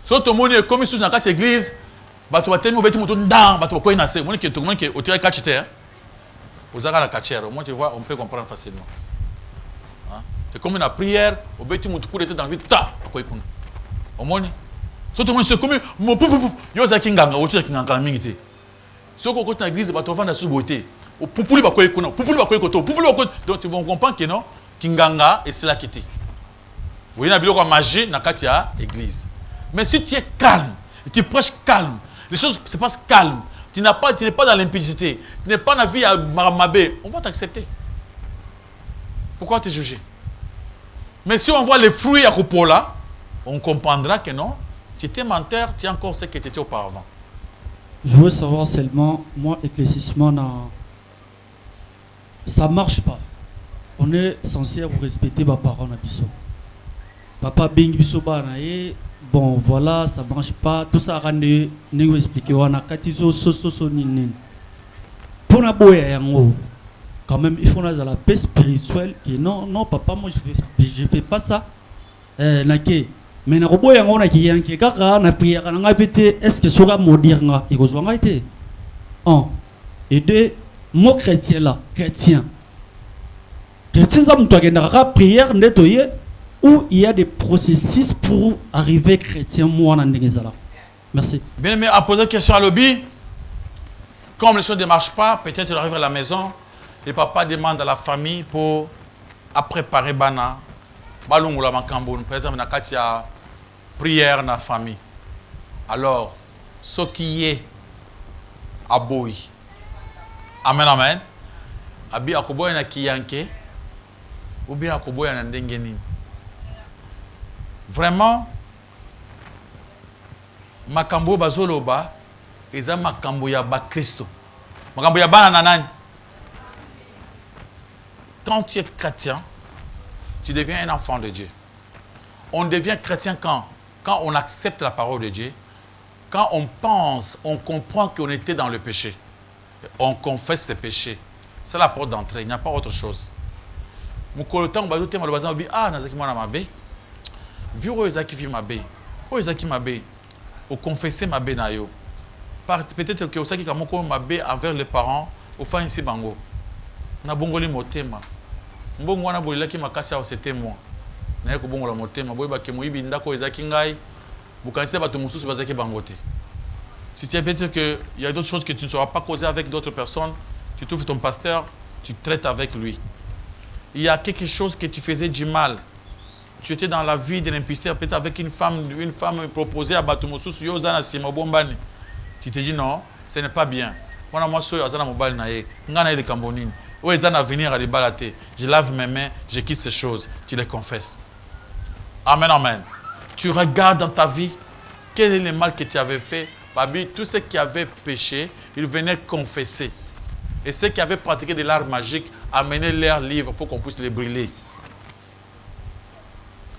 So to moni comme sous na quatre église, batu bateni obeti muto ndang, batu ko ina se, moni ke to moni ke o ti kachiter. Ozaka la kachero, moi tu vois, on peut comprendre facilement. C'est comme une prière, au bêtis mon coup était dans le vide, ta, quoi écoute. Au moins, surtout c'est comme mon poupou, yoza kinganga, au tir kinganga mingité. Ce qu'on compte dans l'église, bah tu vas dans sous beauté. Au poupou ba quoi écoute, poupou ba quoi écoute, poupou ba quoi. Donc tu vas comprendre que non, kinganga et c'est la quitté. Vous voyez la biloko magie na katia église. Mais si tu es calme, et tu prêches calme, les choses se passent calme. Tu n'es pas dans l'impudicité, tu n'es pas dans la vie à Maramabé, on va t'accepter. Pourquoi te juger? Mais si on voit les fruits à Kupola, on comprendra que non, tu étais menteur, tu es encore ce que tu étais auparavant. Je veux savoir seulement, moi, éclaircissement, ça ne marche pas. On est censé vous respecter vos parents. Papa Bing Bisoba, bon voilà, ça ne marche pas. Tout ça, nous expliquer. On a pour la quand même, il faut la paix spirituelle. Et non, non, papa, moi, je ne fais pas ça. Mais na robo ya ngona ki yanke kaka na prière na ngapete est-ce que sera maudire nga iko nga été et deux mots chrétien là chrétien ça mtu akenda ka prière netoye où il y a des processus pour arriver chrétien moi na ndengezala. Merci. Bien aimé, à poser une question à l'objet. Comme les choses ne marchent pas, peut-être il arrive à la maison, le papa demande à la famille pour préparer bana balungula makambo, par exemple na katia prière na famille. Alors, ce qui est aboyi. Amen, amen. Abi akoboya na kiyanke. Ou bien akoboya na ndengeni. Vraiment, makambo bazoloba, eza makambo ya ba Kristo. Makambo ya bana nanani. Quand tu es chrétien, tu deviens un enfant de Dieu. On devient chrétien quand on accepte la parole de Dieu, quand on pense, on comprend qu'on était dans le péché. On confesse ses péchés. C'est la porte d'entrée, il n'y a pas autre chose. Mukolotan bazote malobazan bi ah nazaki mwana mabe. Vi o ezaki vi mabe. O ezaki mabe. O confesser mabe na yo. Peut-être que osaki kamoko mabe envers les parents, au fa insi bango. Na bongoli motema. Mbongo wana bolilaki makasi ya c'était moi. Na yeko bongola motema boyeba ke moyibi ndako ezaki ngai. Bukanisite bato mususu bazaki bangote. Si tu as peut-être que il y a d'autres choses que tu ne sauras pas causer avec d'autres personnes, tu trouves ton pasteur, tu traites avec lui. Il y a quelque chose que tu faisais du mal. Tu étais dans la vie de l'impudicité, peut-être avec une femme proposée à Batumususu, Yozana Simo Bombani. Tu te dis non, ce n'est pas bien. Moi, je suis mobile nae, ngana ile kambonini. Ou ezana venir à balate. Je lave mes mains, je quitte ces choses, tu les confesses. Amen, amen. Tu regardes dans ta vie, quel est le mal que tu avais fait. Babi, tous ceux qui avaient péché, ils venaient confesser. Et ceux qui avaient pratiqué de l'art magique, amenaient leurs livres pour qu'on puisse les brûler.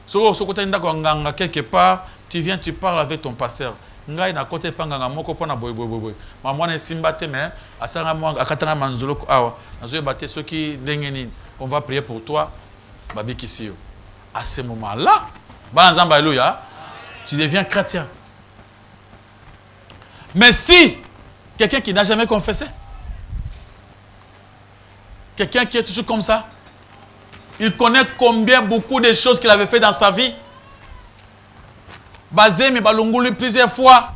Quelque part, tu viens, tu parles avec ton pasteur. Ngai na kote panganga moko pona boy boy boy. Maman ne simbate mais asanga mo akatanga manzolo awa. Nazo baté ceux qui dengeni. On va prier pour toi. Babi kisio. À ce moment-là, banzamba alléluia, tu deviens chrétien. Mais si quelqu'un qui n'a jamais confessé, quelqu'un qui est toujours comme ça, il connaît beaucoup de choses qu'il avait fait dans sa vie. Basé, mais balunguli plusieurs fois.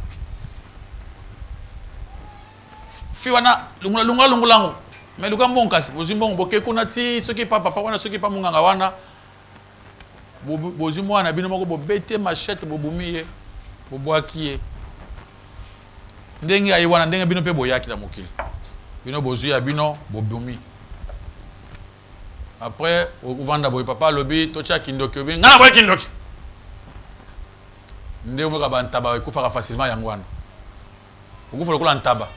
Fiwana, lungulango. Mais le gambon kasi, bozimbon boke kunati, ceux qui pas papa wana, ceux qui pas munganga wana. Bozimo wana bino moko bobete machette bobumiye, boboakiye. Ndenge ayi wana ndenge bino pe boyaki na mokili. Bino bozuya bino bobumi. Après, au vanda boy papa lobi tocha kindoki obi ngana boy kindoki. Ndenge mo ka bantaba ikufa facilement yango wana. Ukufa lokola ntaba.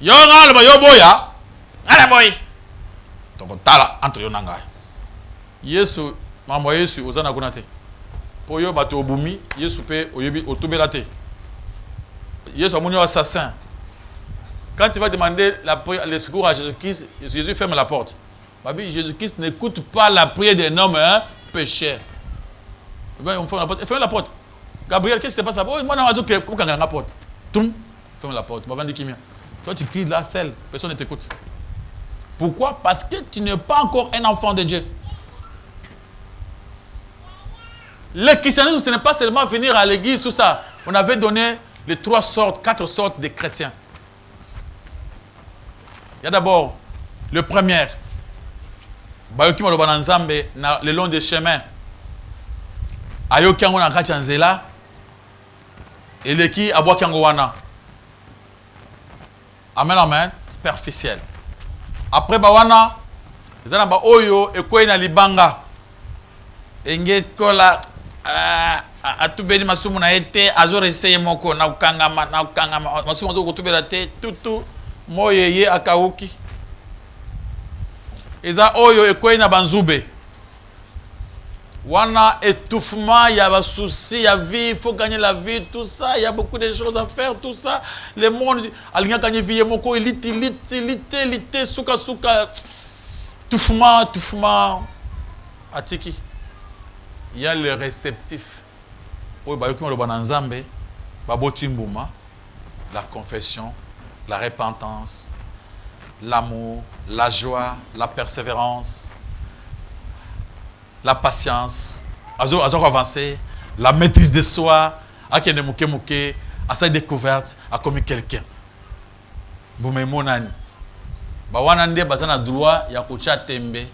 Yo ngala ba yo boya. Ngala boy. Toko tala entre yo nanga. Yesu mambo Yesu ozana kuna te. Po yo bato obumi, Yesu pe oyebi otubela te. Yesu amonyo assassin. Quand tu vas demander le secours à Jésus-Christ, Jésus ferme la porte. Babi, Jésus-Christ n'écoute pas la prière d'un homme pécheur. On ferme la porte. Ferme la porte. Gabriel, qu'est-ce qui se passe là-bas? Moi, je vais fermer la porte. Ferme la porte. Toi, tu cries là, seul. Personne ne t'écoute. Pourquoi? Parce que tu n'es pas encore un enfant de Dieu. Le christianisme, ce n'est pas seulement venir à l'église, tout ça. On avait donné les 4 sortes de chrétiens. Il y a d'abord le premier, le long des chemins. Ayoki yango na kati ya nzela, eleki abwaki yango wana. Amen, amen, superficiel. Après bawana, ezana ba oyo ekoyi na libanga. Enge kola atubeli masumu na ete azoreseye moko na ukangama masumu azo kutubela te tutu moyeye akauki. Eza oyo ekoyi na banzube. Wana étouffement, il y a des soucis, il y a vie, il faut gagner la vie, tout ça, il y a beaucoup de choses à faire, tout ça. Le monde, il y a gagné vie, moko lité, souka, étouffement, atiki. Il y a le réceptif. La confession, la repentance, l'amour, la joie, la persévérance, la patience, avancer, la maîtrise de soi, à sa découverte, à comme quelqu'un. Boumé monani. Bawana nde bazana droit ya kucha tembe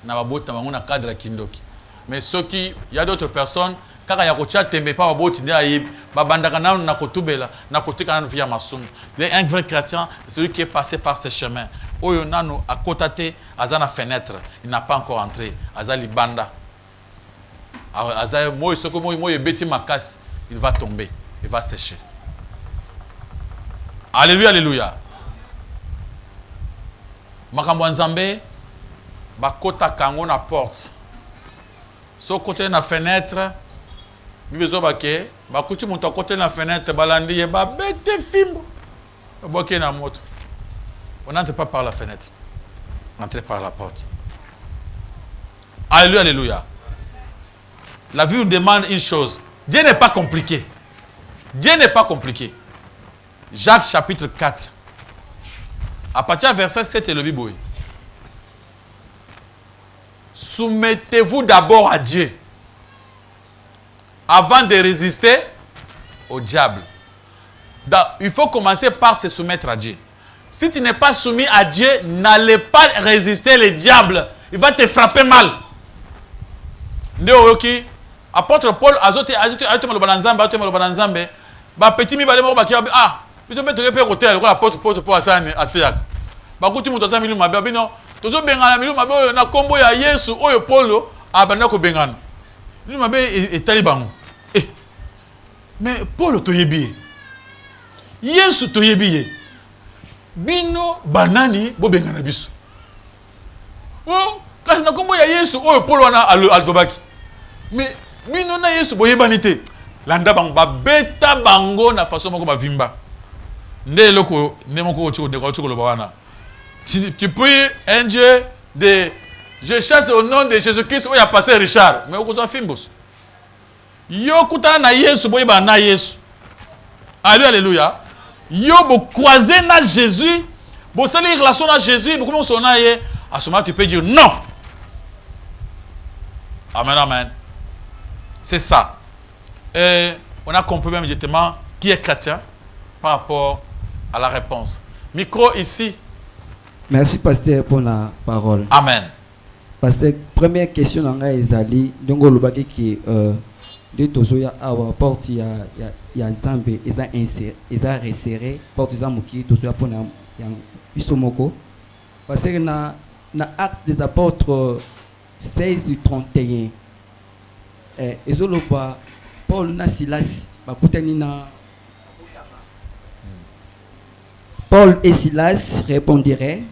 na babota bango na cadre kindoki. Mais ceux qui, il y a d'autres personnes, quand il y a un tembe pas boti ne aïb, babandaka na kotubela, na kotika na via masum. Un vrai chrétien, c'est celui qui est passé par ces chemins. Oyo nano à côté, azana fenêtre, il n'a pas encore entré, azali banda. Azay moi ce que moi beti makas, il va tomber, il va sécher. Alléluia, alléluia. Makambo nzambe bakota kango na porte. So côté na fenêtre, bibezo bake, bakuti monto côté na fenêtre balandi ye ba bete fimbo. Boké na moto. On n'entre pas par la fenêtre. Entrez par la porte. Alléluia, alléluia. La vie nous demande une chose. Dieu n'est pas compliqué. Dieu n'est pas compliqué. Jacques chapitre 4. À partir du verset 7 et le Bible. Soumettez-vous d'abord à Dieu avant de résister au diable. Il faut commencer par se soumettre à Dieu. Si tu n'es pas soumis à Dieu, n'allez pas résister le diable. Il va te frapper mal. Apôtre Paul, petit mi balemo bakia ah biso mettre pe côté la porte pour asani atiak bakuti muto sa milu mabe bino tozo bengana milu mabe na kombo ya Yesu oyo Paulo abanda ko bengana milu mabe etali bango mais Paulo toyebi Yesu toyebi bino banani bo bengana biso oh kasi na kombo ya Yesu oyo Paulo na altobaki mais bino na Yesu boyebanite landa bango ba beta bango na façon moko ba vimba nde loko nemoko otiko de otiko lo bawana tu pries un Dieu de je chasse au nom de Jésus-Christ où il a passé Richard mais okoza fimbos yo kuta na Yesu boyeba na Yesu alléluia alléluia yo bo croiser na Jésus bo sali relation na Jésus bo comment son aye à ce moment tu peux dire non amen amen c'est ça. Et on a compris même immédiatement qui est chrétien par rapport à la réponse. Micro ici. Merci pasteur pour la parole. Amen. Pasteur, première question dans Ezali, donc le bagage qui de tozoya awa porte ya nzambe eza inséré eza resserré porte za muki tozoya pona ya bisomoko parce que na acte des apôtres 16:31 ezoloba Paul na Silas bakutani na Paul et Silas répondiraient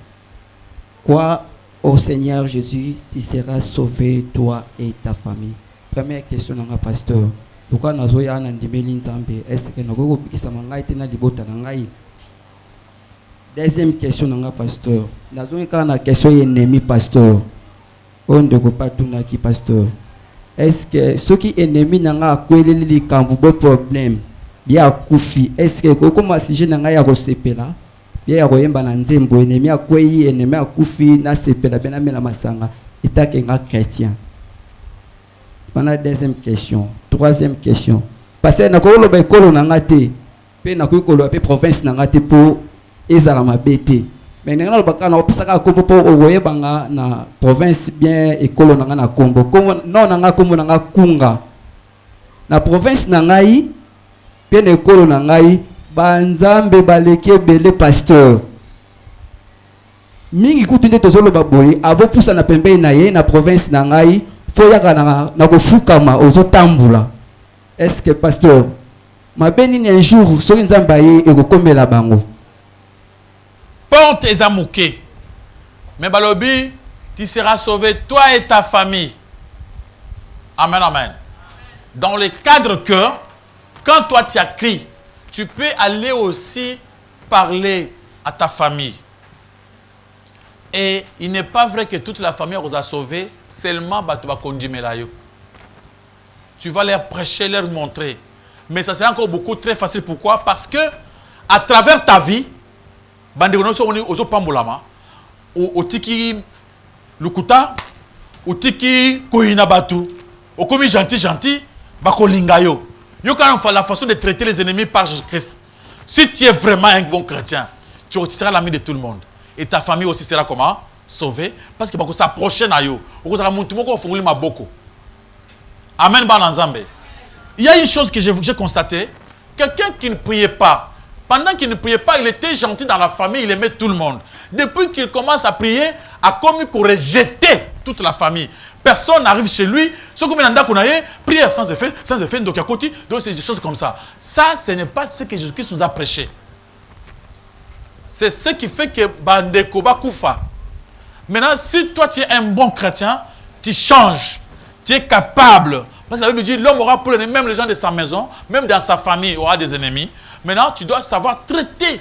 quoi au Seigneur Jésus tu seras sauvé toi et ta famille. Première question na pasteur pourquoi nazoya na ndimeli nzambe est-ce que nako bikisa mangai tena libota na ngai. Deuxième question na pasteur nazoya kana question ennemi pasteur on de ko patuna ki pasteur. Est-ce que ceux qui ennemis n'ont pas de problème bien koufi est-ce que comment si je n'ai pas sepela bien royemba na nzembo ennemi akwei ennemi akufi na sepela bena mela masanga itakenga chrétien. Voilà deuxième question. Troisième question parce que na ko lo ba ekolo na ngate pe na ko ekolo pe province na ngate po ezala mabete mais nanga lobaka na opisaka kombo po okoyebanga na province bien ekolo nanga na kombo kombo non nanga kombo nanga kunga na province na ngai pe na ekolo na ngai banzambe baleki ebele pasteur mingi kutu nde tozoloba boye avo pusa na pembeni na ye na province na ngai fo yaka na kofukama ozotambula. Est-ce que pasteur mabeni ni un jour soki nzambe aye ekokomela bango Porte ezamouké. Mais balobi, tu seras sauvé, toi et ta famille. Amen, amen. Dans le cadre que, quand toi tu as crié, tu peux aller aussi parler à ta famille. Et il n'est pas vrai que toute la famille vous a sauvé, seulement tu vas conduire. Tu vas leur prêcher, leur montrer. Mais ça c'est encore beaucoup très facile. Pourquoi? Parce que, à travers ta vie, bande ozo pambolama otiki lukuta otiki koina batu okomi gentil bakolinga yo quand la façon de traiter les ennemis par Jésus-Christ. Si tu es vraiment un bon chrétien, tu seras l'ami de tout le monde et ta famille aussi sera comment sauvée parce que bako s'approcher na yo okozala muntu moko ofunguli maboko Amen, Bananzambe. Il y a une chose que j'ai constatée. Quelqu'un qui ne priait pas, pendant qu'il ne priait pas, il était gentil dans la famille, il aimait tout le monde. Depuis qu'il commence à prier, a commis qu'on rejetait toute la famille. Personne n'arrive chez lui. Ce qu'on a prière sans effet, donc c'est des choses comme ça. Ça, ce n'est pas ce que Jésus-Christ nous a prêché. C'est ce qui fait que Bandeko Bakoufa. Maintenant, si toi tu es un bon chrétien, tu changes. Tu es capable. Parce que la Bible dit, l'homme aura pour l'ennemi, même les gens de sa maison, même dans sa famille, aura des ennemis. Maintenant, tu dois savoir traiter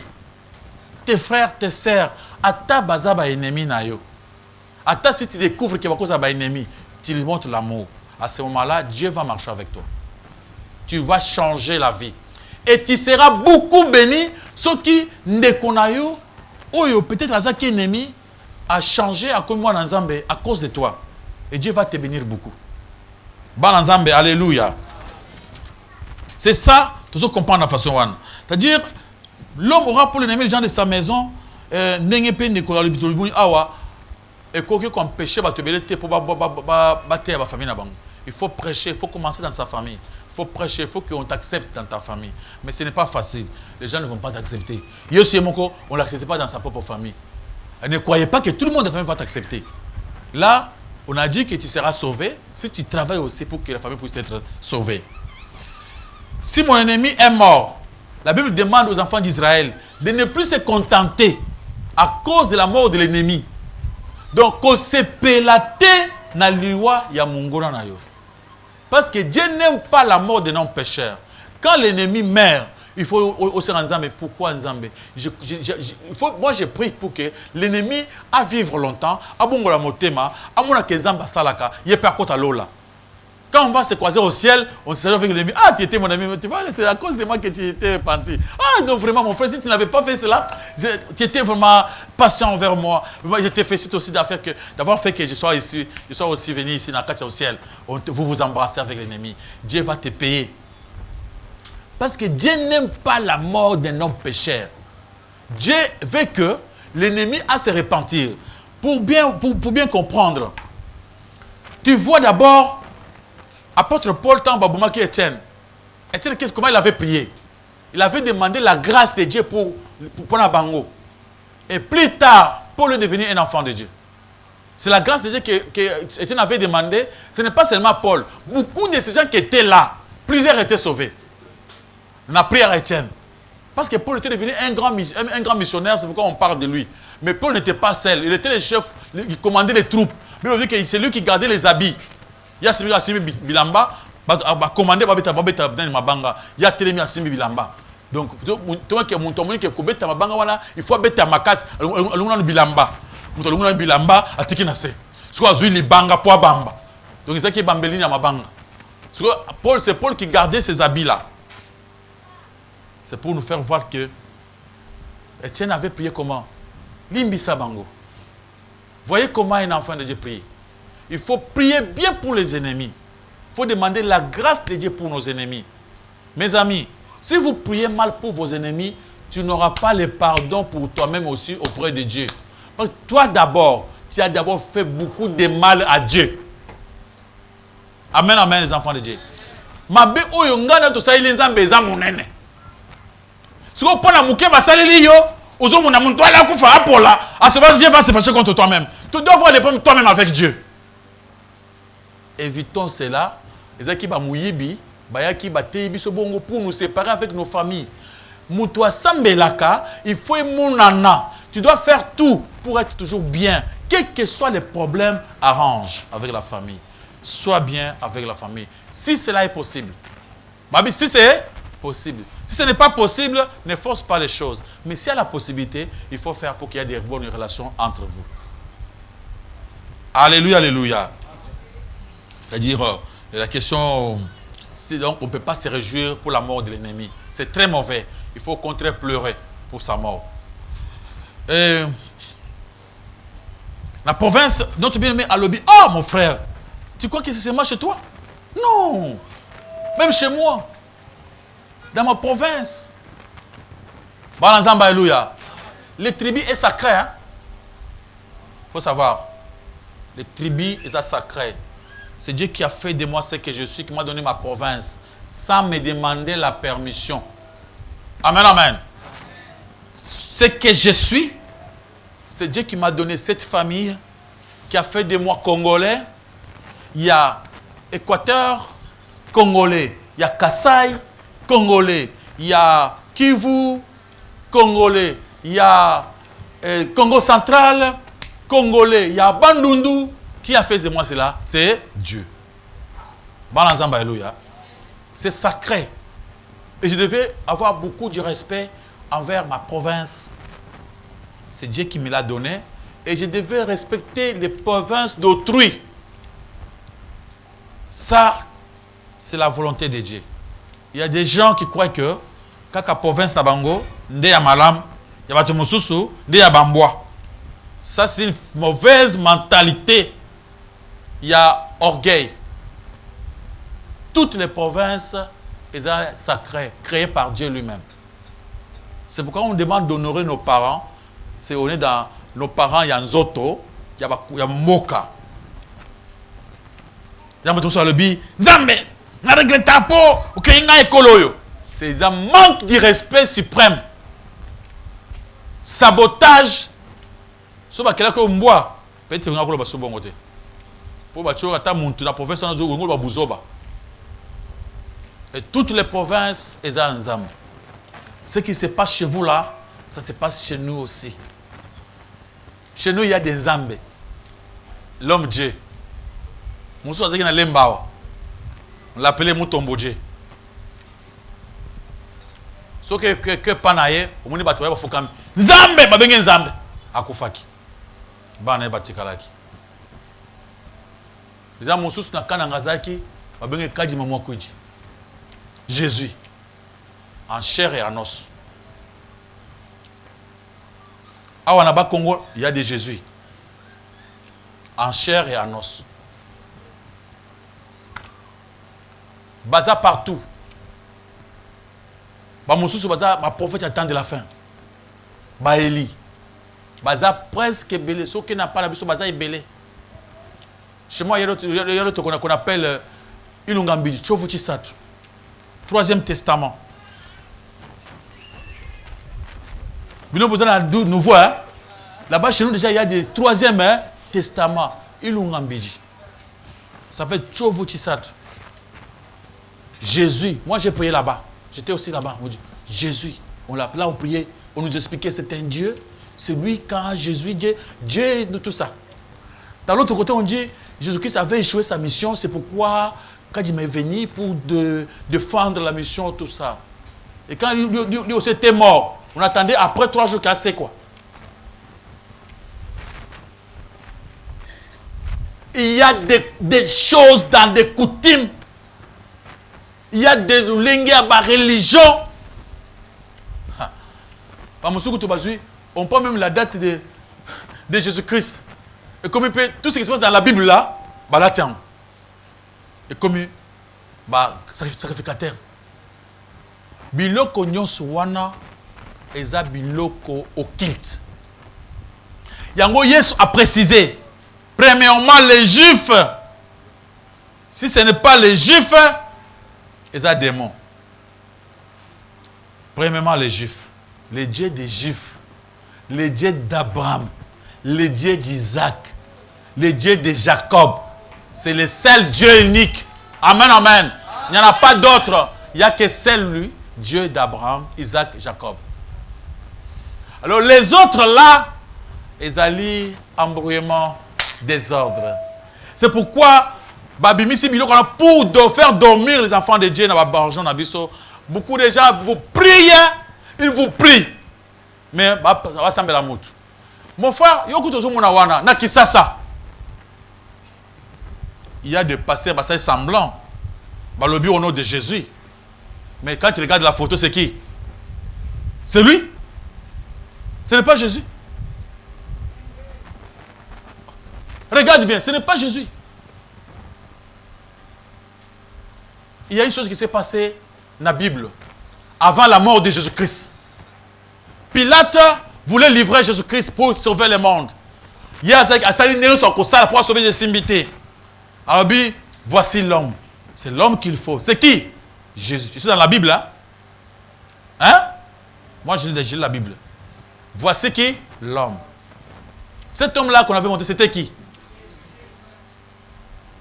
tes frères, tes sœurs. Ata bazaba ennemi na yo. Ata si tu découvres qu'il y a cause à ennemi, tu lui montres l'amour. À ce moment-là, Dieu va marcher avec toi. Tu vas changer la vie. Et tu seras beaucoup béni. Ceux qui ne connaissent pas, peut-être la qui ennemi a changé à cause de toi. Et Dieu va te bénir beaucoup. Bananzambe, alléluia. C'est ça, tout ce qu'on comprend de la façon. C'est-à-dire, l'homme aura pour l'ennemi les gens de sa maison, et qu'on péché, il faut prêcher, il faut commencer dans sa famille. Il faut prêcher, il faut qu'on t'accepte dans ta famille. Mais ce n'est pas facile. Les gens ne vont pas t'accepter. On ne l'accepte pas dans sa propre famille. Ne croyez pas que tout le monde de la famille va t'accepter. Là, on a dit que tu seras sauvé si tu travailles aussi pour que la famille puisse être sauvée. Si mon ennemi est mort, la Bible demande aux enfants d'Israël de ne plus se contenter à cause de la mort de l'ennemi. Donc, qu'on se pelate na liwa ya mungona na yo. Parce que Dieu n'aime pas la mort de non-pécheurs. Quand l'ennemi meurt, il faut aussi Nzambe. Pourquoi Nzambe? Moi, je prie pour que l'ennemi a vivre longtemps, a bongola motema, a mona ke Nzamba salaka, yé pas kota lola. Quand on va se croiser au ciel, on se sert avec l'ennemi. Ah, tu étais mon ami, tu vois, c'est à cause de moi que tu étais repenti. Ah, non, vraiment, mon frère, si tu n'avais pas fait cela, tu étais vraiment patient envers moi. Moi, je te félicite aussi d'avoir fait que je sois ici, je sois aussi venu ici, dans la Katia au ciel. Vous vous embrassez avec l'ennemi. Dieu va te payer. Parce que Dieu n'aime pas la mort d'un homme pécheur. Dieu veut que l'ennemi a se repentir. Pour bien comprendre, tu vois d'abord apôtre Paul, tant Baboumaki Etienne. Etienne, comment il avait prié? Il avait demandé la grâce de Dieu pour Nabango. Et plus tard, Paul est devenu un enfant de Dieu. C'est la grâce de Dieu que Etienne avait demandé. Ce n'est pas seulement Paul. Beaucoup de ces gens qui étaient là, plusieurs étaient sauvés. On a prié à Etienne. Parce que Paul était devenu un grand missionnaire, c'est pourquoi on parle de lui. Mais Paul n'était pas seul. Il était le chef, il commandait les troupes. C'est lui qui gardait les habits. Il y a celui qui a Simbi Bilamba, commandé Babeta dans Mabanga. Il y a Télémi à Simbi Bilamba. Donc, il faut mettre à Makas, Bilamba. Bilamba, à Tikinase. Soit Zui Libanga, Poa Bamba. Donc, c'est qui est Bambelini à Mabanga. C'est Paul qui gardait ces habits-là. C'est pour nous faire voir que Etienne avait prié comment? Limbisa Bango. Voyez comment un enfant de Dieu prie. Il faut prier bien pour les ennemis. Il faut demander la grâce de Dieu pour nos ennemis. Mes amis, si vous priez mal pour vos ennemis, tu n'auras pas le pardon pour toi-même aussi auprès de Dieu. Parce que toi d'abord, tu as d'abord fait beaucoup de mal à Dieu. Amen, amen, les enfants de Dieu. Mabe oyongana to sa ile nzambe za munene. Si vous prenez un mouké, Dieu va se fâcher contre toi-même. Tu dois avoir les problèmes toi-même avec Dieu. Évitons cela. Les gens qui sont mouyibi, pour nous séparer avec nos familles. Moutoua sambelaka, il faut mounana. Tu dois faire tout pour être toujours bien. Quels que soient les problèmes, arrange avec la famille. Sois bien avec la famille. Si cela est possible. Si c'est possible. Si ce n'est pas possible, ne force pas les choses. Mais s'il y a la possibilité, il faut faire pour qu'il y ait des bonnes relations entre vous. Alléluia, alléluia. C'est-à-dire, la question, c'est donc on ne peut pas se réjouir pour la mort de l'ennemi. C'est très mauvais. Il faut au contraire pleurer pour sa mort. Et la province, notre bien-aimé a lobby. Oh mon frère, tu crois que c'est seulement chez toi? Non. Même chez moi. Dans ma province. Alléluia. Les tribus est sacré. Il faut savoir. Les tribus est sacré. C'est Dieu qui a fait de moi ce que je suis, qui m'a donné ma province, sans me demander la permission. Amen, amen. Ce que je suis, c'est Dieu qui m'a donné cette famille, qui a fait de moi Congolais. Il y a Équateur, Congolais. Il y a Kasaï, Congolais. Il y a Kivu, Congolais. Il y a Congo central, Congolais. Il y a Bandundu. Qui a fait de moi cela? C'est Dieu. C'est sacré. Et je devais avoir beaucoup de respect envers ma province. C'est Dieu qui me l'a donné. Et je devais respecter les provinces d'autrui. Ça, c'est la volonté de Dieu. Il y a des gens qui croient que quand la province n'a bango, nde ya malam, ya batu mususu, nde ya bamboa. Ça, c'est une mauvaise mentalité. Il y a orgueil. Toutes les provinces, elles sont sacrées, créées par Dieu lui-même. C'est pourquoi on demande d'honorer nos parents. C'est on est dans nos parents, il y a Nzoto, il y a Moka. Il y a Zambe, na regrette pas, ok, c'est un manque de respect suprême. Sabotage. So ba kela ko mbwa, peut-être on a ko ba so bongo te. Pour ba cho ata muntu na province na zo ngolo ba buzoba. Et toutes les provinces elles ont Nzambe. Ce qui se passe chez vous là, ça se passe chez nous aussi. Chez nous, il y a des Nzambe. L'homme Dieu. Moussou Azeki na Lembawa. On l'appelait Moutombo Dieu. Ce que Panaye, on m'a dit que tu vas Nzambe, ba bengi Nzambe. Akufaki. Bana batikalaki. Les gens Moussou na Kanangazaki, ba bengi Kaji Mamwakuji. Jésus. En chair et en os. À Wanaba Congo, il y a des Jésus. En chair et en os. Baza partout. Bamoussou Baza, ma prophète attend de la fin. Baéli. Baza presque belé. Ceux qui n'ont pas la biso, Baza est belé. Chez moi, il y a l'autre qu'on appelle Ilungambidi, Chovuchi Satu. Troisième testament. Bilo vous avez nouveau, hein? Là-bas, chez nous, déjà, il y a des troisième testaments. Ilungambiji. Ça s'appelle Chovuchisatu. Jésus. Moi, j'ai prié là-bas. J'étais aussi là-bas. On dit Jésus. Là, on priait. On nous expliquait que c'est un Dieu. C'est lui, quand Jésus, Dieu, tout ça. Dans l'autre côté, on dit Jésus-Christ avait échoué sa mission. C'est pourquoi, quand il m'est venu pour défendre la mission, tout ça. Et quand lui aussi était mort, on attendait après 3 jours qu'il c'est quoi. Il y a des choses dans des coutumes. Il y a des langues à religion. On prend même la date de Jésus-Christ. Et comme tout ce qui se passe dans la Bible là, bah là tiens. Et comme sacrificateur. Biloko nyonso wana eza biloko occulte. Yango Yesu a précisé. Premièrement les Juifs. Si ce n'est pas les Juifs, eza démons. Premièrement les Juifs. Les dieux des Juifs. Les dieux d'Abraham. Les dieux d'Isaac. Les dieux de Jacob. C'est le seul Dieu unique. Amen, amen. Il n'y en a pas d'autre. Il n'y a que seul lui. Dieu d'Abraham, Isaac, Jacob. Alors les autres là, ils allaient embrouillement, désordre. C'est pourquoi pour faire dormir les enfants de Dieu, beaucoup de gens vous prient, ils vous prient. Mais ça va sembler la moute. Mon frère, il y a des pasteurs semblants, au nom de Jésus. Mais quand tu regardes la photo, c'est qui? C'est lui? Ce n'est pas Jésus. Regarde bien, ce n'est pas Jésus. Il y a une chose qui s'est passée dans la Bible. Avant la mort de Jésus-Christ. Pilate voulait livrer Jésus-Christ pour sauver le monde. Il y a pour sauver les simbités. Alors, Voici l'homme. C'est l'homme qu'il faut. C'est qui? Jésus. Je suis dans la Bible, hein? Hein? Moi, je lis la Bible. Voici qui? L'homme. Cet homme-là qu'on avait monté, c'était qui?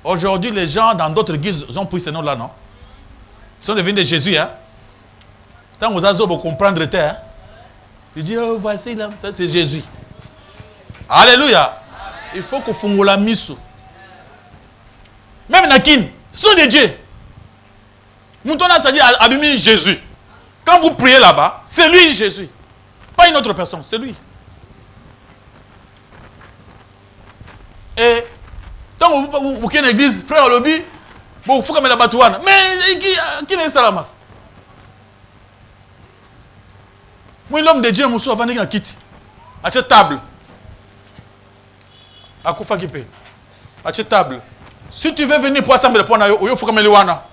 Aujourd'hui, les gens dans d'autres églises ont pris ce nom-là, non? Ils sont devenus de Jésus, hein? Tant que vous avez comprendre, hein? Il dit, oh, voici l'homme, c'est Jésus. Alléluia. Il faut que vous la mise. Même Nakin, ce sont des dieux. Moutona, ça dit abîmer Jésus. Quand vous priez là-bas, c'est lui Jésus. Pas une autre personne, c'est lui. Et tant que vous êtes une église, frère Olobi, bon, il faut que la batouane. Mais qui est ça la masse? Moi, l'homme de Dieu, je suis avant de quitter. À cette table. À Koufa Kipé. À cette table. Si tu veux venir pour assembler, il faut que tu wana.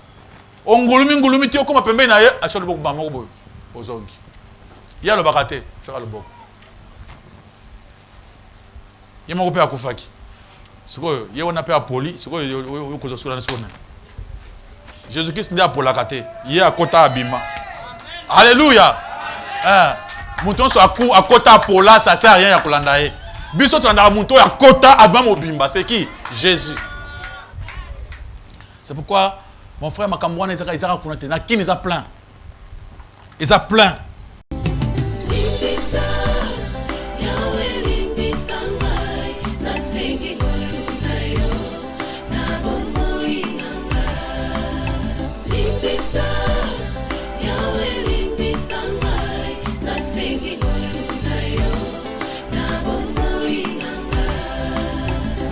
Ongulumi, tu es comme pembe na ye, à chaque fois que tu il y a le baraté, faire le bok. Il y a un peu à Koufaki. Il y a un peu à Poli, Jésus-Christ n'est pas pour la kate. Il y a un kota abima. Alléluia. Mouton soit à kota pola, ça sert à rien à Kolandae. Biso tanda mouton à kota abima mobimba. C'est qui? Jésus. C'est pourquoi mon frère Makamouane, ils ont plein. Ils ont plein.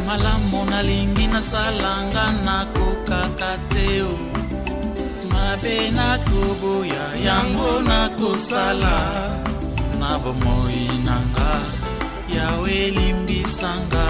Malamu nalingi nasalanga nakokaka teo mabe nakoboya yango nakosala na bomoi nanga yawe limbisanga